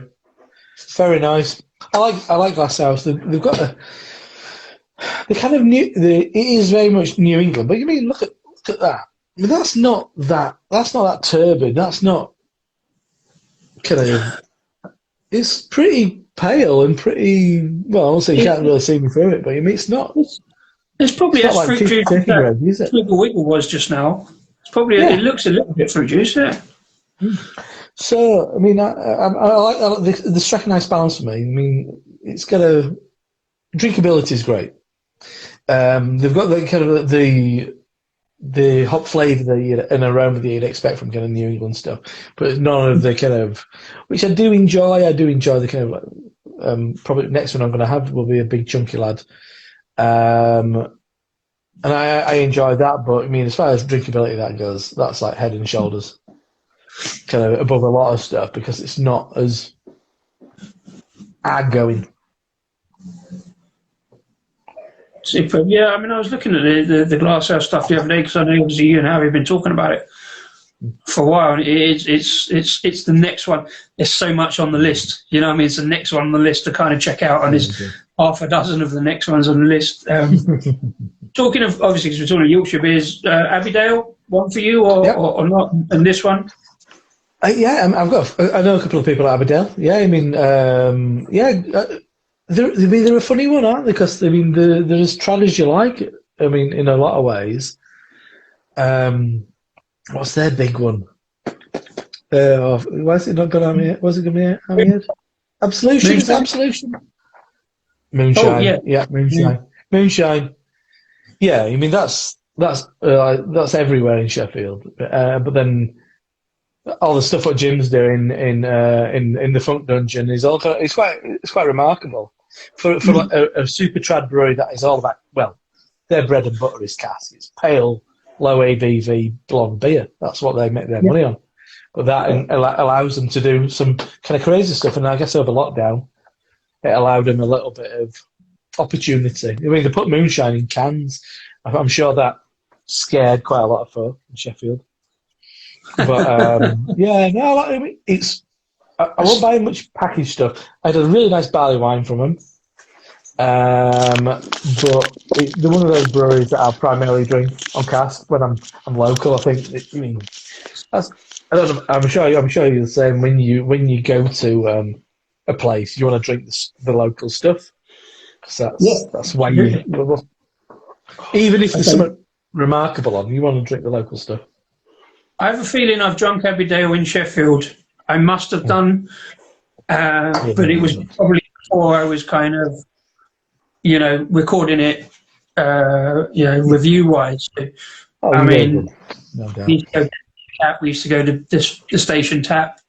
Very nice. I like Glasshouse. They've got the kind of new. It is very much New England, but you mean look at that. I mean, that's not that turbid. That's not kind of. It's pretty pale and pretty well. Also, you can't really see me through it, but I mean, it's not. It's probably as like fruit juice as that Wiggle Wiggle was just now. It's probably it looks a little bit fruit juice, yeah. So I mean, I like the strike a nice balance for me. I mean, it's got drinkability is great. They've got the kind of the hop flavour and aroma that you'd expect from kind of New England stuff, but none of the kind of, which I do enjoy. I do enjoy the kind of probably next one I'm going to have will be a big chunky lad, and I enjoy that. But I mean, as far as drinkability that goes, that's like head and shoulders kind of above a lot of stuff because it's not as going. Super. Yeah, I mean, I was looking at the Glasshouse stuff the other day because I know obviously you and Harry have been talking about it for a while. It's the next one. There's so much on the list. You know what I mean? It's the next one on the list to kind of check out, and there's half a dozen of the next ones on the list. Talking of, obviously, because we're talking Yorkshire beers, Abbeydale, one for you or not? And this one? I know a couple of people at Abbeydale. Yeah, I mean, they're a funny one, aren't they? Because I mean, they're as trad as you like. I mean, in a lot of ways. What's their big one? Why is it not going on here? Was it going to be on here? Absolution. Absolution. Moonshine. Oh, Moonshine. Moonshine. Yeah, I mean that's everywhere in Sheffield. But then all the stuff what Jim's doing in the Funk Dungeon is all it's quite remarkable for like a super trad brewery that is all about, well, their bread and butter is cask. It's pale, low ABV blonde beer. That's what they make their money on. But that allows them to do some kind of crazy stuff. And I guess over lockdown, it allowed them a little bit of opportunity. I mean, they put moonshine in cans. I'm sure that scared quite a lot of folk in Sheffield. But I won't buy much packaged stuff. I had a really nice barley wine from them. But they're one of those breweries that I'll primarily drink on cask when I'm local. I think. I mean, I don't know. I'm sure you're the same. When you go to a place, you want to drink the local stuff. That's why you. Even if there's something remarkable on, you want to drink the local stuff. I have a feeling I've drunk Abbeydale in Sheffield. I must have done, but it was probably before I was kind of, recording it, review-wise. We used to go to the station tap,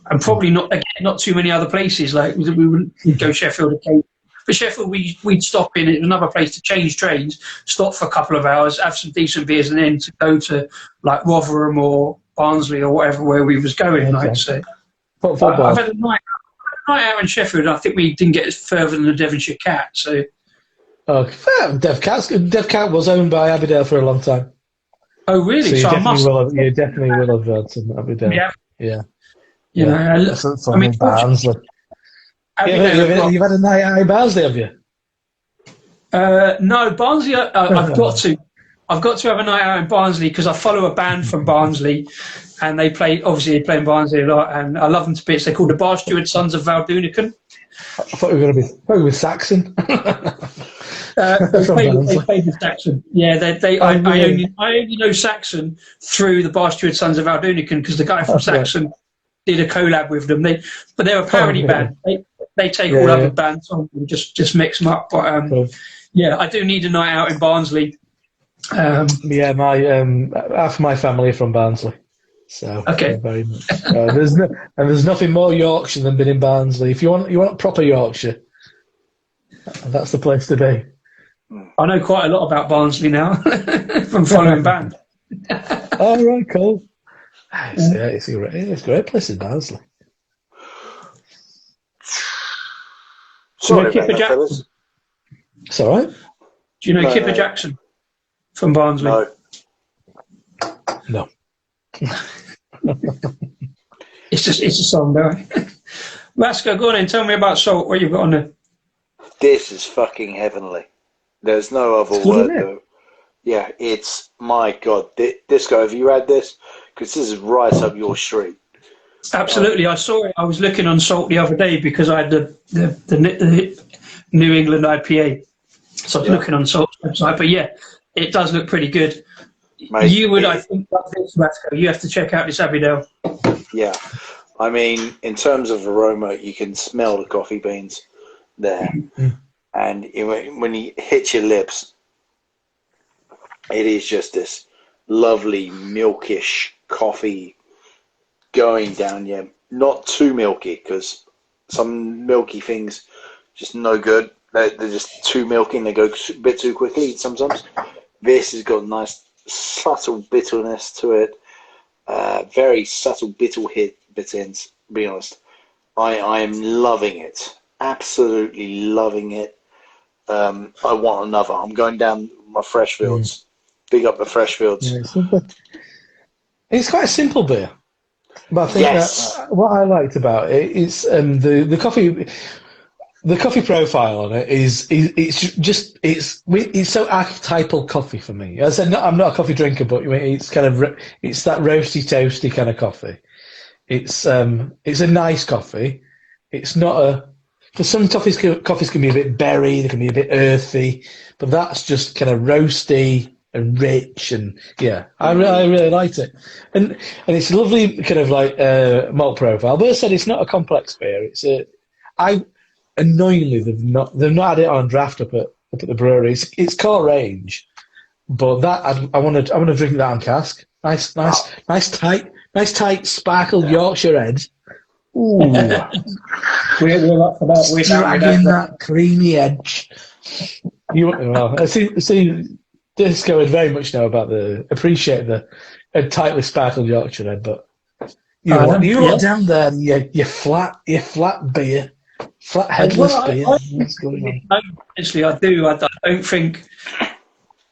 and probably not too many other places. Like we'd go Sheffield occasionally. But Sheffield, we'd stop in at another place to change trains, stop for a couple of hours, have some decent beers, and then to go to like Rotherham or Barnsley or whatever where we was going. I'd say. Football. I've had a night out in Sheffield, and I think we didn't get further than the Devonshire Cat. So, Dev Cat was owned by Aberdale for a long time. oh really? So So I must. you definitely will have had some Aberdale. Yeah. Yeah. I mean, Barnsley. You've had a night out in Barnsley, have you? No, Barnsley. I've got to. I've got to have a night out in Barnsley because I follow a band from Barnsley, and they play in Barnsley a lot, and I love them to bits. They're called the Bar Steward Sons of Valdunican. I thought we were going to be probably with Saxon. They played with Saxon. Yeah, I only know Saxon through the Bar Steward Sons of Valdunican because the guy from Saxon did a collab with them. But they're a parody band. They take all other bands on and just mix them up. But yeah, I do need a night out in Barnsley. My half my family are from Barnsley, so okay. Very much. There's nothing more Yorkshire than being in Barnsley. If you want proper Yorkshire, that's the place to be. I know quite a lot about Barnsley now from following band. Oh right, cool. It's a great place in Barnsley. Do you know Kipper Jackson? It's all right. Do you know Kipper Jackson from Barnsley? No. It's a song, though. Vasco, go on and tell me about Salt. What you've got on there? This is fucking heavenly. There's no other word. Though. Yeah, it's my God. Disco, have you had this? Because this is right up your street. Absolutely, I saw it. I was looking on Salt the other day because I had the New England IPA. So I was looking on Salt's website, but yeah, it does look pretty good. Mate, you would, I think, love this, Vasco. You have to check out this Aberdale. Yeah, I mean, in terms of aroma, you can smell the coffee beans there, and when you hit your lips, it is just this lovely milkish coffee going down. Yeah, not too milky because some milky things just no good. They're just too milky and they go a bit too quickly sometimes. This has got a nice subtle bitterness to it. Very subtle bitterness, to be honest. I am loving it. Absolutely loving it. I want another. I'm going down my Freshfields. Big up the Freshfields. Yeah, it's quite a simple beer. But I think that what I liked about it is the coffee. The coffee profile on it it's so archetypal coffee for me. I said I'm not a coffee drinker, but it's kind of it's that roasty toasty kind of coffee. It's a nice coffee. It's not for some coffees can be a bit berry, they can be a bit earthy, but that's just kind of roasty and rich, and I really liked it. And it's a lovely kind of like malt profile. But I said it's not a complex beer. Annoyingly, they've not had it on draft up at the brewery. It's core range, but that I want to drink that on cask. Nice tight sparkled Yorkshire edge. Ooh, we're up for that. We're dragging that creamy edge. I see. Disco would very much know about appreciate the tightly sparkled Yorkshire ed, but you look down there, and your flat beer. Flat headless beer. What's going on? Actually, I do. I don't think.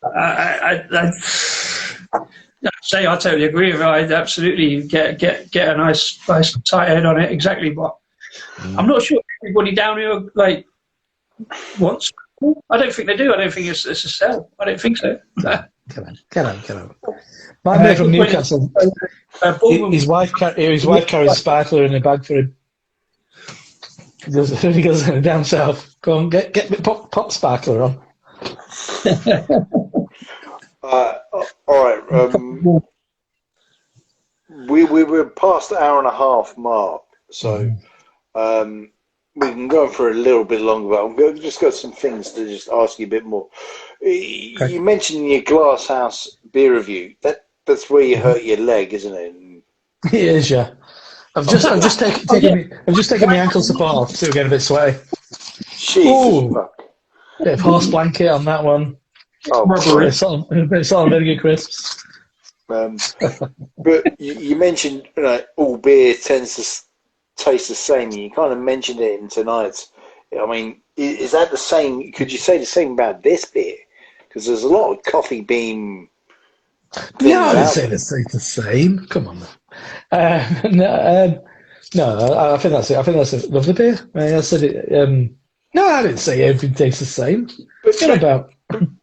I totally agree with you. I'd absolutely get a nice tight head on it. Exactly, but I'm not sure everybody down here wants. I don't think they do. I don't think it's a sell. I don't think so. Come on. My mate from Newcastle. His wife carries a sparkler in a bag for him. He goes down south. Go on, get me pop sparkler on. All right. We're past the hour and a half mark, so we can go for a little bit longer. But I've just got some things to just ask you a bit more. Okay. You mentioned in your Glass House beer review that's where you hurt your leg, isn't it? It is, yeah. I've just taken my ankle support off, so we're getting a bit sweaty. Jesus, bit of horse blanket on that one. Oh, it's all vinegar crisps. But you mentioned all beer tends taste the same. You kind of mentioned it in tonight's. I mean, is that the same? Could you say the same about this beer? Because there's a lot of coffee bean. Yeah, I didn't say the same. Come on, no, I think that's it. I think that's a lovely beer. I said it. No, I didn't say everything tastes the same. But what about?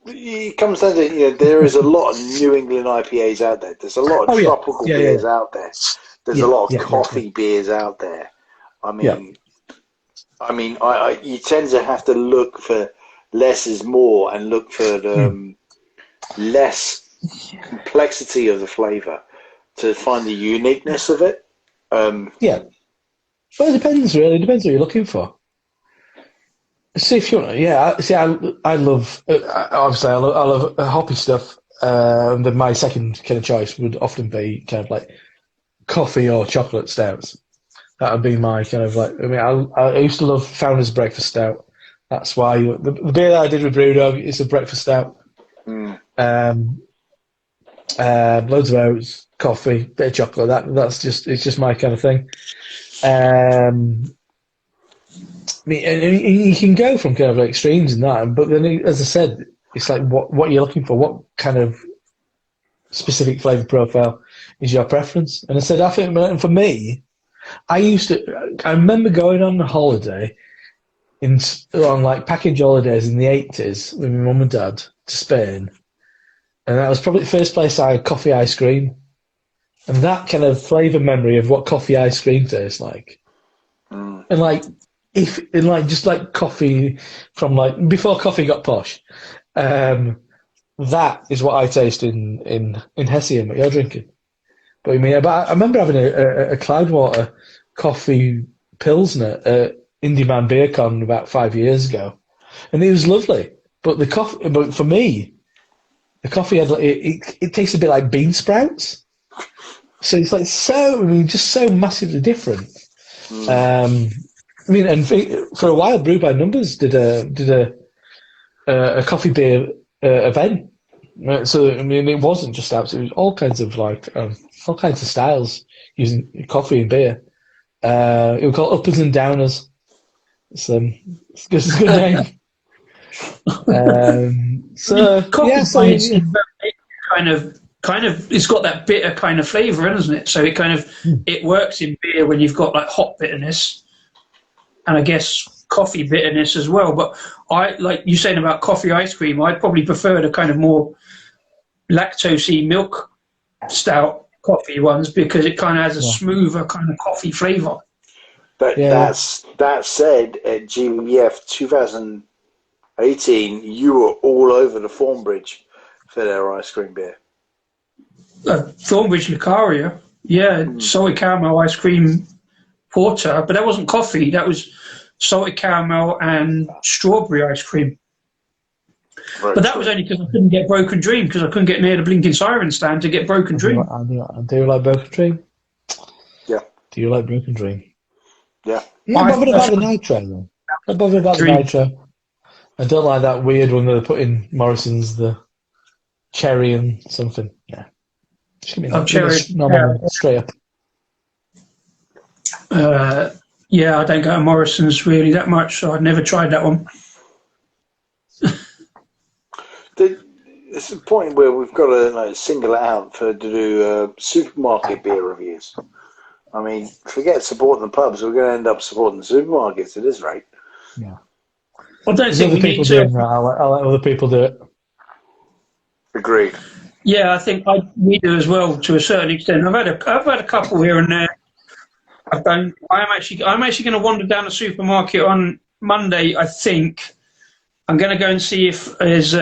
It comes down to, there is a lot of New England IPAs out there. There's a lot of tropical beers out there. There's a lot of coffee beers out there. I mean, you tend to have to look for less is more and look for the less complexity of the flavour to find the uniqueness of it. Well, it depends, really. It depends what you're looking for. See, if you want, I love, obviously, I love hoppy stuff. Then my second kind of choice would often be kind of like coffee or chocolate stouts. That would be my kind of like, I used to love Founder's Breakfast Stout. That's why the beer that I did with Brewdog is a breakfast stout. Loads of oats, coffee, bit of chocolate. It's just my kind of thing. And you can go from kind of like extremes in that, but then, as I said, it's like what you're looking for. What kind of specific flavour profile is your preference? And I said, I think for me, I remember going on a holiday on like package holidays in the 80s with my mum and dad to Spain, and that was probably the first place I had coffee ice cream, and that kind of flavour memory of what coffee ice cream tastes like, and like. Just like coffee from like before coffee got posh, that is what I taste in Hessian, what you're drinking. But I remember having a Cloudwater coffee pilsner at Indie Man Beer Con about 5 years ago, and it was lovely. But but for me, the coffee had it tastes a bit like bean sprouts. So it's like just so massively different. And for a while, Brew by Numbers did a coffee beer event. So it wasn't just stouts; it was all kinds of all kinds of styles using coffee and beer. It was called Uppers and Downers. It's a good name. Coffee kind of it's got that bitter kind of flavour, hasn't it? So it works in beer when you've got like hop bitterness. And I guess coffee bitterness as well. But I, like you saying about coffee ice cream, I'd probably prefer the kind of more lactose-y milk stout coffee ones because it kind of has a smoother kind of coffee flavour. But that said, at GBF 2018, you were all over the Thornbridge for their ice cream beer. Thornbridge Lucaria, salted caramel ice cream porter, but that wasn't coffee. That was salted caramel and strawberry ice cream. Right. But that was only because I couldn't get Broken Dream because I couldn't get near the blinking siren stand to get Broken Dream. I do like Broken Dream. Yeah. Do you like Broken Dream? Yeah. I'm not bothered about the nitro though. I'm not bothered about the nitro. I don't like that weird one that they put in Morrison's, the cherry and something. Yeah. Just give me cherry. Normal, straight up. I don't go to Morrison's really that much, so I've never tried that one. It's a point where we've got to single it out to do supermarket beer reviews. I mean, forget supporting the pubs, we're going to end up supporting the supermarkets at this rate. Yeah. I don't think we need to. I'll let other people do it. Agreed. Yeah, I think we do as well to a certain extent. I've had a couple here and there. I'm actually going to wander down the supermarket on Monday. I think I'm going to go and see if there's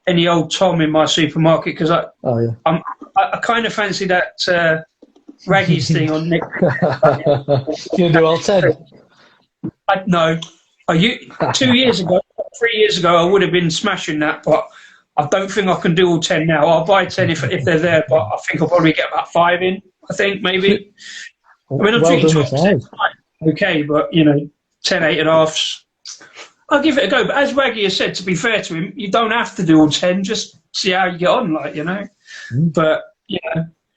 any old Tom in my supermarket because I kind of fancy that Raggy's thing on next. You do all 10? No. 2 years ago, 3 years ago, I would have been smashing that, but I don't think I can do all 10 now. I'll buy 10 if they're there, but I think I'll probably get about 5 in. I think maybe. I mean, I'm drinking 12%, okay, but 10 8.5s. I'll give it a go. But as Raggy has said, to be fair to him, you don't have to do all 10. Just see how you get on, But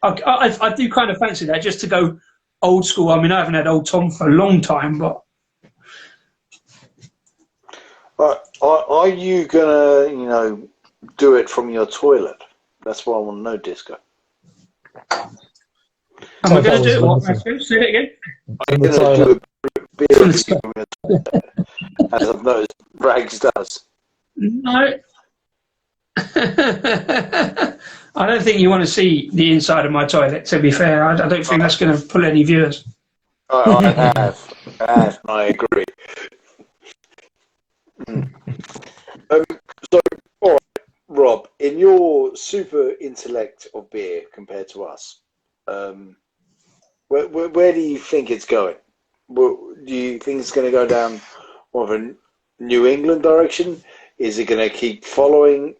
I do kind of fancy that, just to go old school. I mean, I haven't had Old Tom for a long time, but Are you gonna, do it from your toilet? That's what I want to know, Disco. am I going to do it? What? Say it again. Are you gonna do a beer review from your toilet? As I've noticed, Rags does. No. I don't think you want to see the inside of my toilet, to be fair. I don't think that's going to pull any viewers. I have, and I agree. So, all right, Rob, in your super intellect of beer compared to us, where do you think it's going? Do you think it's going to go down more of a New England direction? Is it going to keep following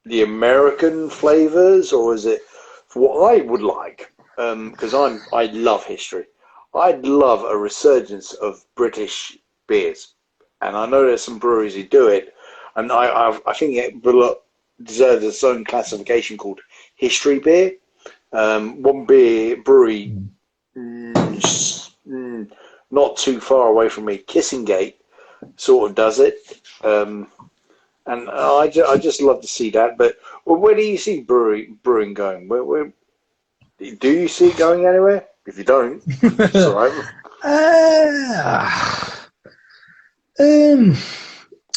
the American flavors, or is it what I would like? Because I love history. I'd love a resurgence of British beers, and I know there's some breweries who do it, and I think it deserves its own classification called history beer. One brewery not too far away from me, Kissingate, sort of does it. And I just love to see that. But where do you see brewing going? Where do you see it going anywhere? If you don't, it's all right.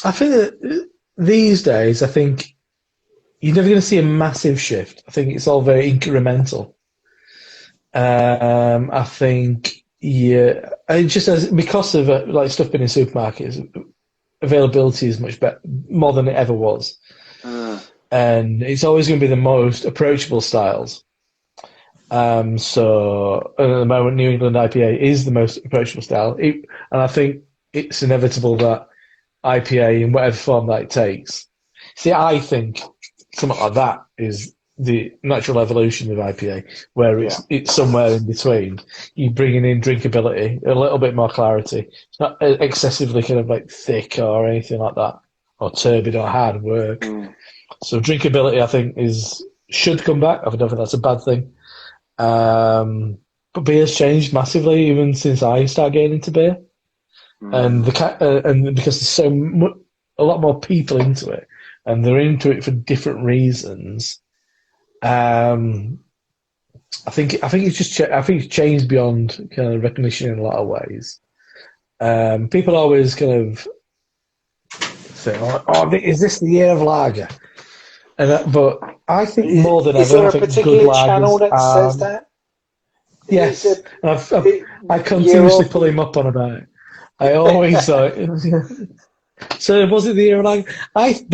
I think that these days, I think you're never going to see a massive shift. I think it's all very incremental. I think, it just as because of like stuff being in supermarkets, availability is much better, more than it ever was, and it's always going to be the most approachable styles. So at the moment, New England IPA is the most approachable style, and I think it's inevitable that IPA, in whatever form that it takes. See, I think something like that is the natural evolution of IPA, where it's somewhere in between. You're bringing in drinkability, a little bit more clarity. It's not excessively kind of like thick or anything like that, or turbid or hard work. So drinkability, I think, should come back. I don't think that's a bad thing. But beer's changed massively even since I started getting into beer, and because there's a lot more people into it, and they're into it for different reasons. I think it's changed beyond kind of recognition in a lot of ways. People always kind of say, "Oh, is this the year of lager?" But I think more than ever, is there a particular channel that says that? Yes, I continuously pull him up on about it. I always thought. So was it the year of lager? I think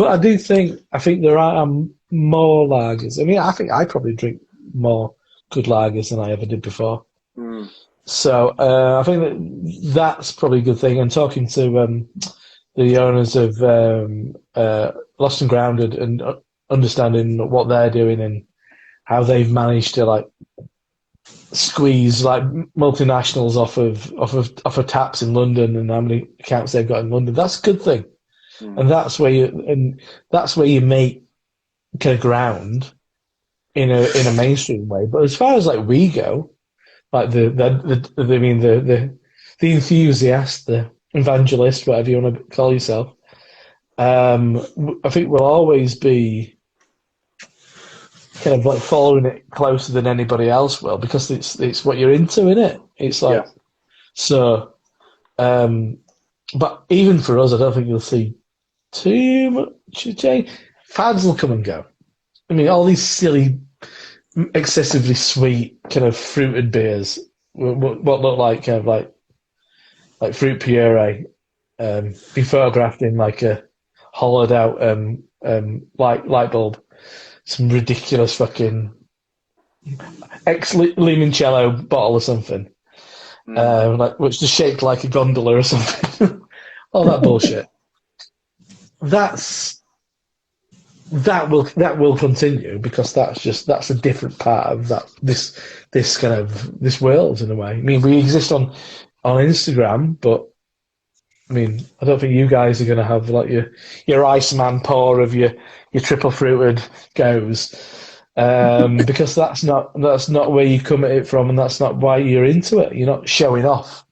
there are more lagers. I mean, I think I probably drink more good lagers than I ever did before. So I think that's probably a good thing. And talking to the owners of Lost and Grounded and understanding what they're doing and how they've managed to like squeeze like multinationals off of taps in London and how many accounts they've got in London, that's a good thing. And that's where you make kind of ground in a mainstream way. But as far as like we go, like the enthusiast, the evangelist, whatever you want to call yourself, I think we'll always be kind of like following it closer than anybody else will, because it's what you're into, innit? It's like so. But even for us, I don't think you'll see too much change. Fads will come and go. I mean, all these silly, excessively sweet, kind of fruited beers, what look like kind of like fruit puree, be photographed in like a hollowed out light bulb, some ridiculous fucking ex-limoncello bottle or something, which is shaped like a gondola or something. All that bullshit. That will continue, because that's a different part of this kind of this world in a way. I mean, we exist on Instagram, but I mean, I don't think you guys are going to have like your Iceman pour of your triple fruited goes. because that's not where you come at it from, and that's not why you're into it. You're not showing off.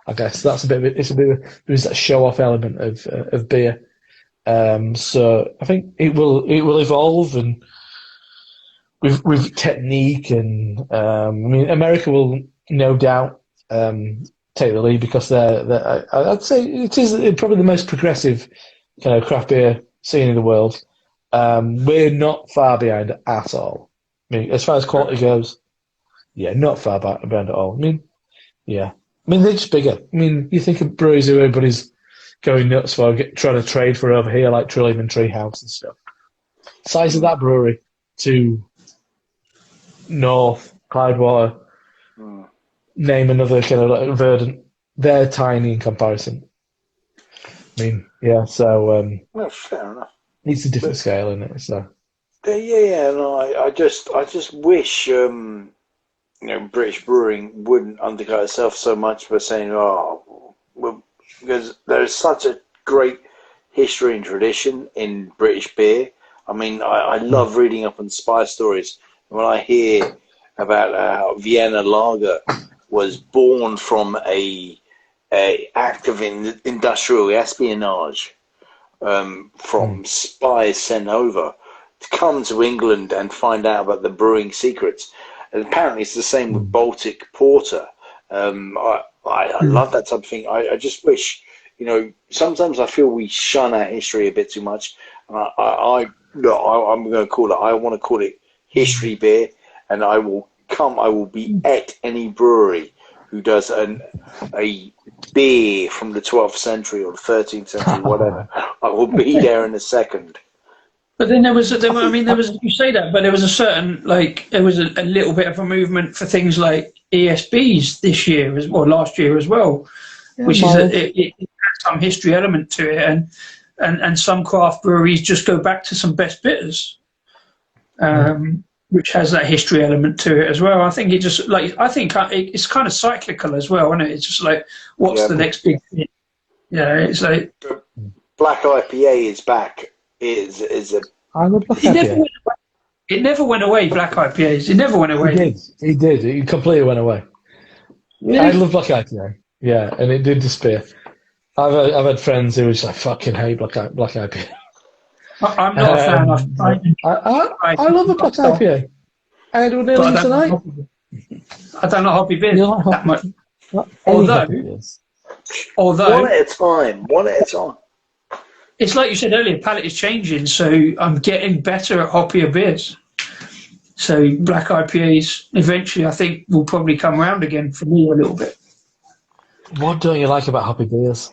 I guess that's there's that show off element of beer. So I think it will evolve, and with technique, and I mean, America will no doubt take the lead, because I'd say it is probably the most progressive kind of craft beer scene in the world. We're not far behind at all. I mean, as far as quality goes, yeah, not far behind at all. I mean, yeah. I mean, they're just bigger. I mean, you think of breweries who everybody's going nuts for, trying to trade for over here, like Trillium and Treehouse and stuff. Size of that brewery to North, Cloudwater, name another kind of like Verdant, they're tiny in comparison. I mean, yeah, so... well, fair enough. It's a different scale, isn't it? So. Yeah. No, I just wish British brewing wouldn't undercut itself so much by saying, well, because there's such a great history and tradition in British beer. I mean, I love reading up on spy stories. When I hear about how Vienna Lager was born from a act of industrial espionage. From spies sent over to come to England and find out about the brewing secrets. And apparently it's the same with Baltic Porter. I love that type of thing. I just wish, sometimes I feel we shun our history a bit too much. And I'm going to call it, I want to call it history beer, and I will be at any brewery who does a beer from the 12th century or the 13th century, whatever. I will be there in a second. But then you say that, but there was a certain, there was a little bit of a movement for things like ESBs this year, or last year as well, which is it has some history element to it, and some craft breweries just go back to some best bitters. Which has that history element to it as well. I think it's kind of cyclical as well, isn't it? It's just like, what's the next big thing? Yeah, it's like Black IPA is back. I love Black IPA. It never went away. Black IPAs. It never went away. He did. It completely went away. Really? I love Black IPA. Yeah, and it did disappear. I've had friends who just fucking hate Black IPA. I'm not a fan. I love the Black IPA. I had one earlier tonight. I don't like hoppy beers that much. Although, one at a time. It's like you said earlier, palate is changing, so I'm getting better at hoppier beers. So Black IPAs eventually, I think, will probably come around again for me a little bit. What don't you like about hoppy beers?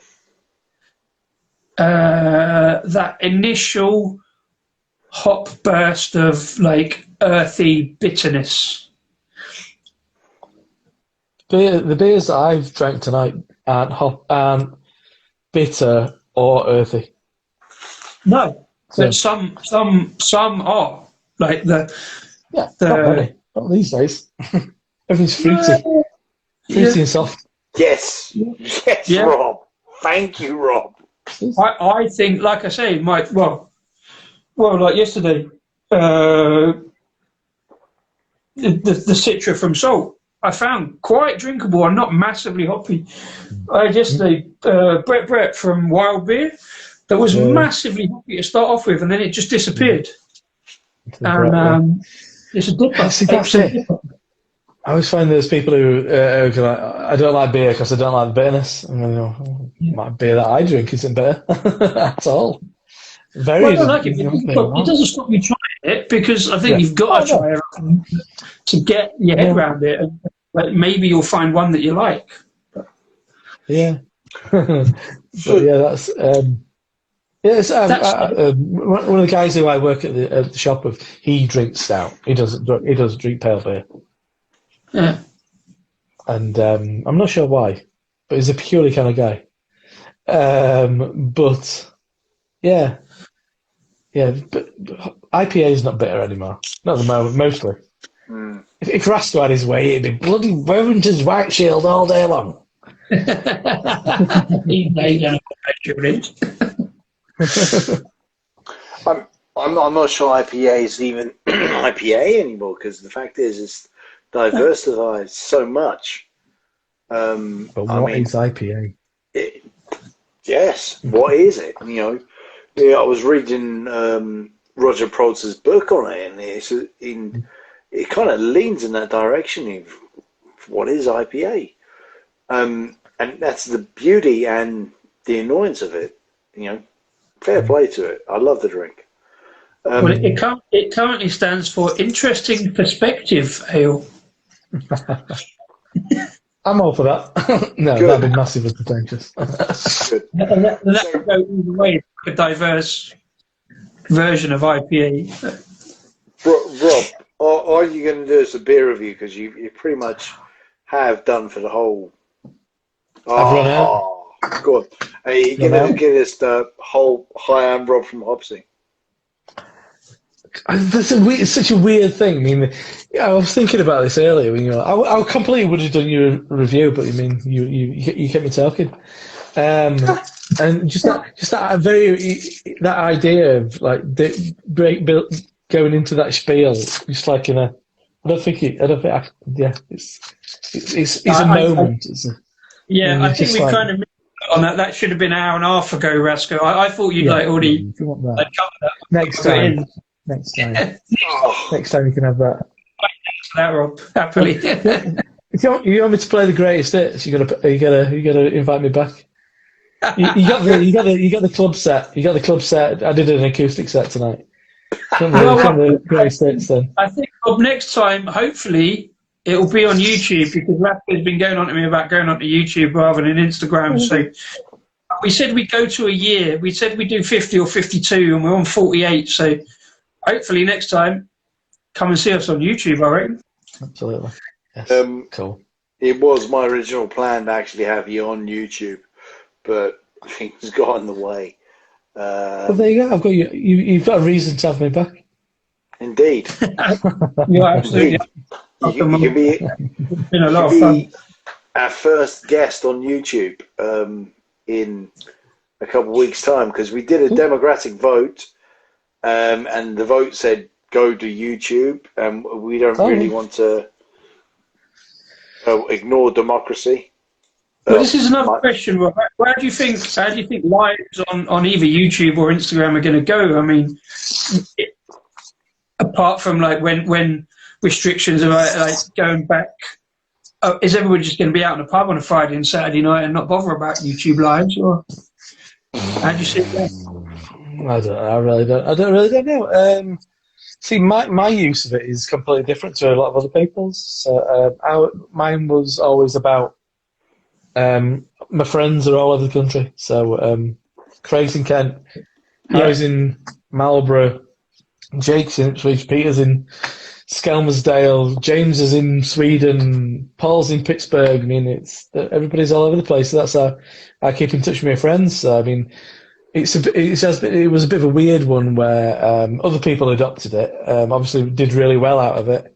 That initial hop burst of earthy bitterness. The beers that I've drank tonight aren't bitter or earthy. No, but some are not these days. Everything's fruity, and soft. Yes, Rob. Thank you, Rob. I think, like I say, like yesterday, the Citra from Salt, I found quite drinkable and not massively hoppy. I had yesterday Brett from Wild Beer that was massively hoppy to start off with, and then it just disappeared. And it's a dipper. That's it. I always find there's people who I don't like beer because I don't like the bitterness. I mean, my beer that I drink isn't bitter at all. I don't like it. It doesn't stop me trying it, because I think you've got to try it to get your head around it. And maybe you'll find one that you like. Yeah. But that's one of the guys who I work at the shop with. He drinks stout. He doesn't drink pale beer. Yeah. And I'm not sure why, but he's a peculiar kind of guy. But but IPA is not bitter anymore. Not at the moment, mostly. If Rasko had his way, it'd be bloody Wellington's White Shield all day long. I'm not sure IPA is even IPA anymore, because the fact is it's diversified so much. But what is IPA? Yes, what is it? I was reading Roger Proltz's book on it, and it kind of leans in that direction of what is IPA. And that's the beauty and the annoyance of it. Fair play to it. I love the drink. Well, it currently stands for Interesting Perspective Ale. I'm all for that. No, Good. that'd be massively pretentious. Good. And that would go either way, a diverse version of IPA. Rob, all you're going to do is a beer review, because you pretty much have done for the whole. I've run out. Go on. Are you going to give us the whole Hi, I'm Rob from Hopzine? It's such a weird thing. I mean, I was thinking about this earlier. I completely would have done your review, but you kept me talking. And just that idea of like going into that spiel, just like it's a moment. I think we kind of on that. That should have been an hour and a half ago, Rasco. I thought you'd already covered that. Next time. Next time you can have that. That, Rob, happily. If you want me to play the greatest hits, you gotta invite me back. You got the club set. You got the club set. I did an acoustic set tonight. The greatest hits then. I think Rob, next time, hopefully, it will be on YouTube, because Rasco's been going on to me about going onto YouTube rather than Instagram. So we said we'd go to a year. We said we'd do 50 or 52, and we're on 48. So hopefully next time, come and see us on YouTube, I reckon. Absolutely. Yes. Cool. It was my original plan to actually have you on YouTube, but things got in the way. Well, there you go. I've got you. You've got a reason to have me back. Indeed. You're absolutely. You can be, been a lot of fun. Our first guest on YouTube in a couple of weeks' time, because we did a democratic vote, and the vote said go to YouTube, and we don't really want to ignore democracy. Well, this is another question, Rob. How do you think lives on either YouTube or Instagram are going to go? I mean, apart from like when restrictions are like going back, is everybody just going to be out in the pub on a Friday and Saturday night and not bother about YouTube lives, or how do you see that? I really don't know. See, my use of it is completely different to a lot of other people's. So mine was always about my friends are all over the country. So Craig's in Kent, Harry's in Marlborough, Jake's in Ipswich, Peter's in Skelmersdale, James is in Sweden, Paul's in Pittsburgh. I mean, everybody's all over the place. So that's how I keep in touch with my friends. So, I mean, it was a bit of a weird one where other people adopted it. Obviously, did really well out of it.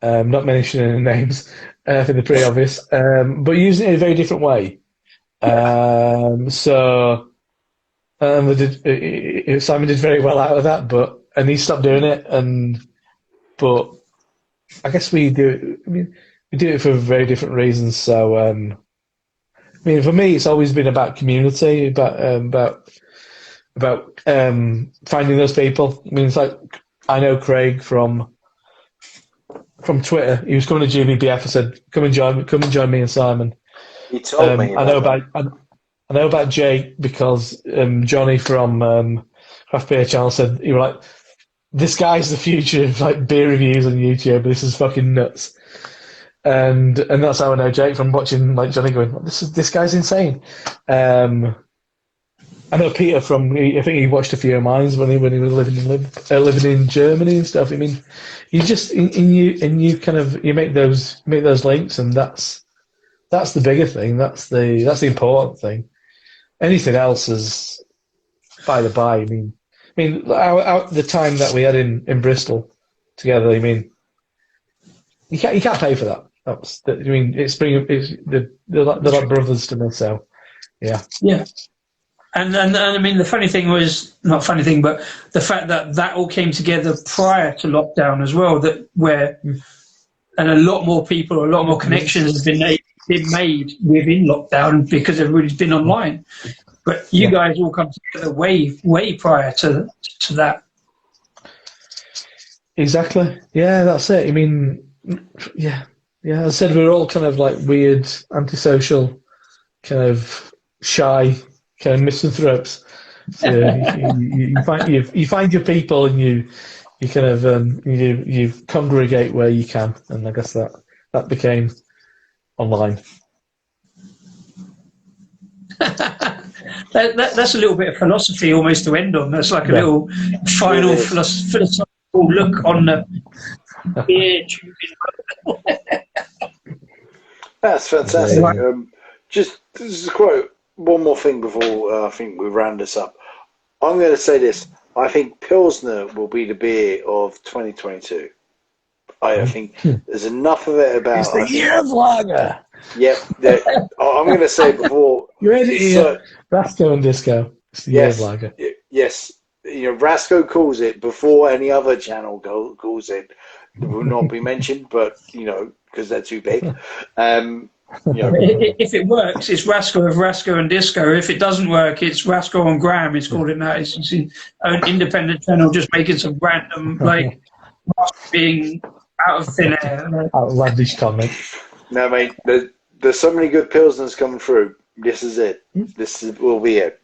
Not mentioning any names, I think they're pretty obvious. But using it in a very different way. Simon did very well out of that, and he stopped doing it. But I guess we do it. I mean, we do it for very different reasons. So, I mean, for me, it's always been about community, about finding those people. I mean, it's like I know Craig from Twitter. He was coming to GBBF. I said, "Come and join me and Simon." He told me. I know about Jake because Johnny from Craft Beer Channel said you were like, "This guy's the future of like beer reviews on YouTube. This is fucking nuts." And that's how I know Jake from watching like Johnny going, "This guy's insane." I know Peter I think he watched a few of mine when he was living in Germany and stuff. I mean, you just you make those links, and that's the bigger thing. That's the important thing. Anything else is by the by. I mean, the time that we had in Bristol together. I mean, you can't pay for that. They're like brothers to me. So, yeah. Yeah. And I mean, the funny thing was, not funny thing, but the fact that all came together prior to lockdown as well, and a lot more people, a lot more connections have been made within lockdown because everybody's been online. But you guys all come together way prior to that. Exactly. Yeah, that's it. I mean, yeah. As I said, we're all kind of like weird, antisocial, kind of shy, kind of misanthropes. So you find your people, and you kind of you congregate where you can, and I guess that became online. That's a little bit of philosophy almost to end on. That's like a little final philosophical look on the beer drinking world. That's fantastic. Just to quote one more thing before I think we round this up. I'm going to say this. I think Pilsner will be the beer of 2022. I think there's enough of it about. It's the year of lager. Yep. I'm going to say before. You read it here. Rasco and Disco. It's the year of lager. Yes. You know, Rasco calls it before any other channel calls it. It will not be mentioned, but, you know, because they're too big. You know. If it works, it's Rasco of Rasco and Disco. If it doesn't work, it's Rasco and Graham. It's called it that. It's an independent channel just making some random, like, being out of thin air. Outlandish comment. No, mate, there's so many good Pilsners coming through. This is it. Will be it.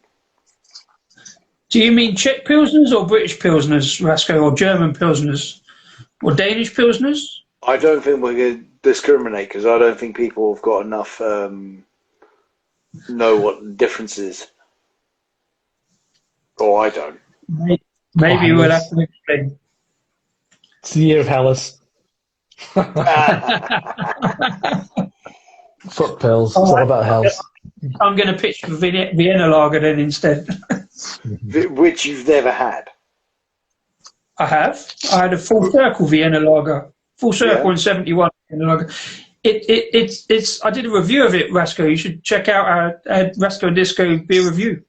Do you mean Czech Pilsners or British Pilsners, Rasco, or German Pilsners? Or Danish Pilsners? I don't think we're going to discriminate because I don't think people have got enough know what the difference is. Or I don't. Maybe we'll have to explain. It's the year of Hellas. Fuck pills. It's all about health. I'm going to pitch for Vienna Lager then instead. Which you've never had. I have. I had a full circle Vienna Lager. Full circle in 71 Vienna Lager. It's. I did a review of it, Rasco. You should check out our Rasco and Disco beer review.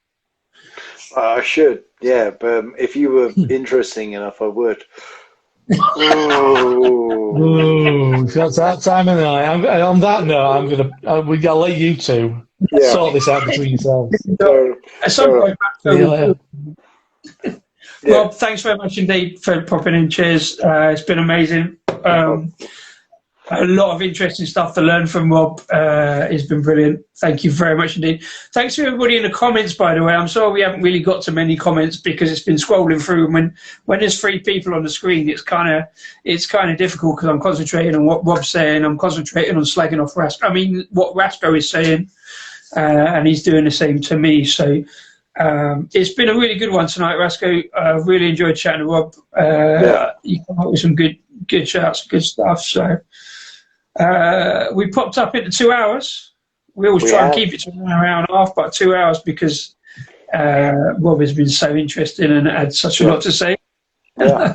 I should, yeah. But if you were interesting enough, I would. Ooh, that's that time of the night. On that note, I'll let you two sort this out between yourselves. At some point, Rob, thanks very much indeed for popping in. Cheers. It's been amazing. A lot of interesting stuff to learn from Rob. It's been brilliant. Thank you very much indeed. Thanks to everybody in the comments, by the way. I'm sorry we haven't really got to many comments because it's been scrolling through. And when there's 3 people on the screen, it's kind of difficult because I'm concentrating on what Rob's saying. I'm concentrating on slagging off Rasco. I mean, what Rasco is saying, and he's doing the same to me. So it's been a really good one tonight, Rasco. I've really enjoyed chatting to Rob. You come up with some good shouts, good stuff. So. We popped up into 2 hours. We always try and keep it to an hour and a half, but 2 hours because Rob has been so interesting and had such a lot to say. No,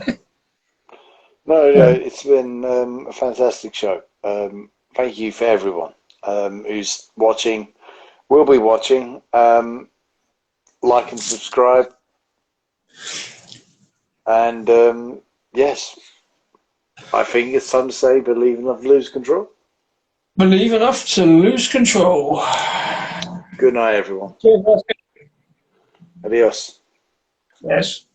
it's been a fantastic show. Thank you for everyone who's watching, will be watching. Like and subscribe. And yes. I think it's time to say believe enough to lose control. Believe enough to lose control. Good night, everyone. Cheers, Adios. yes.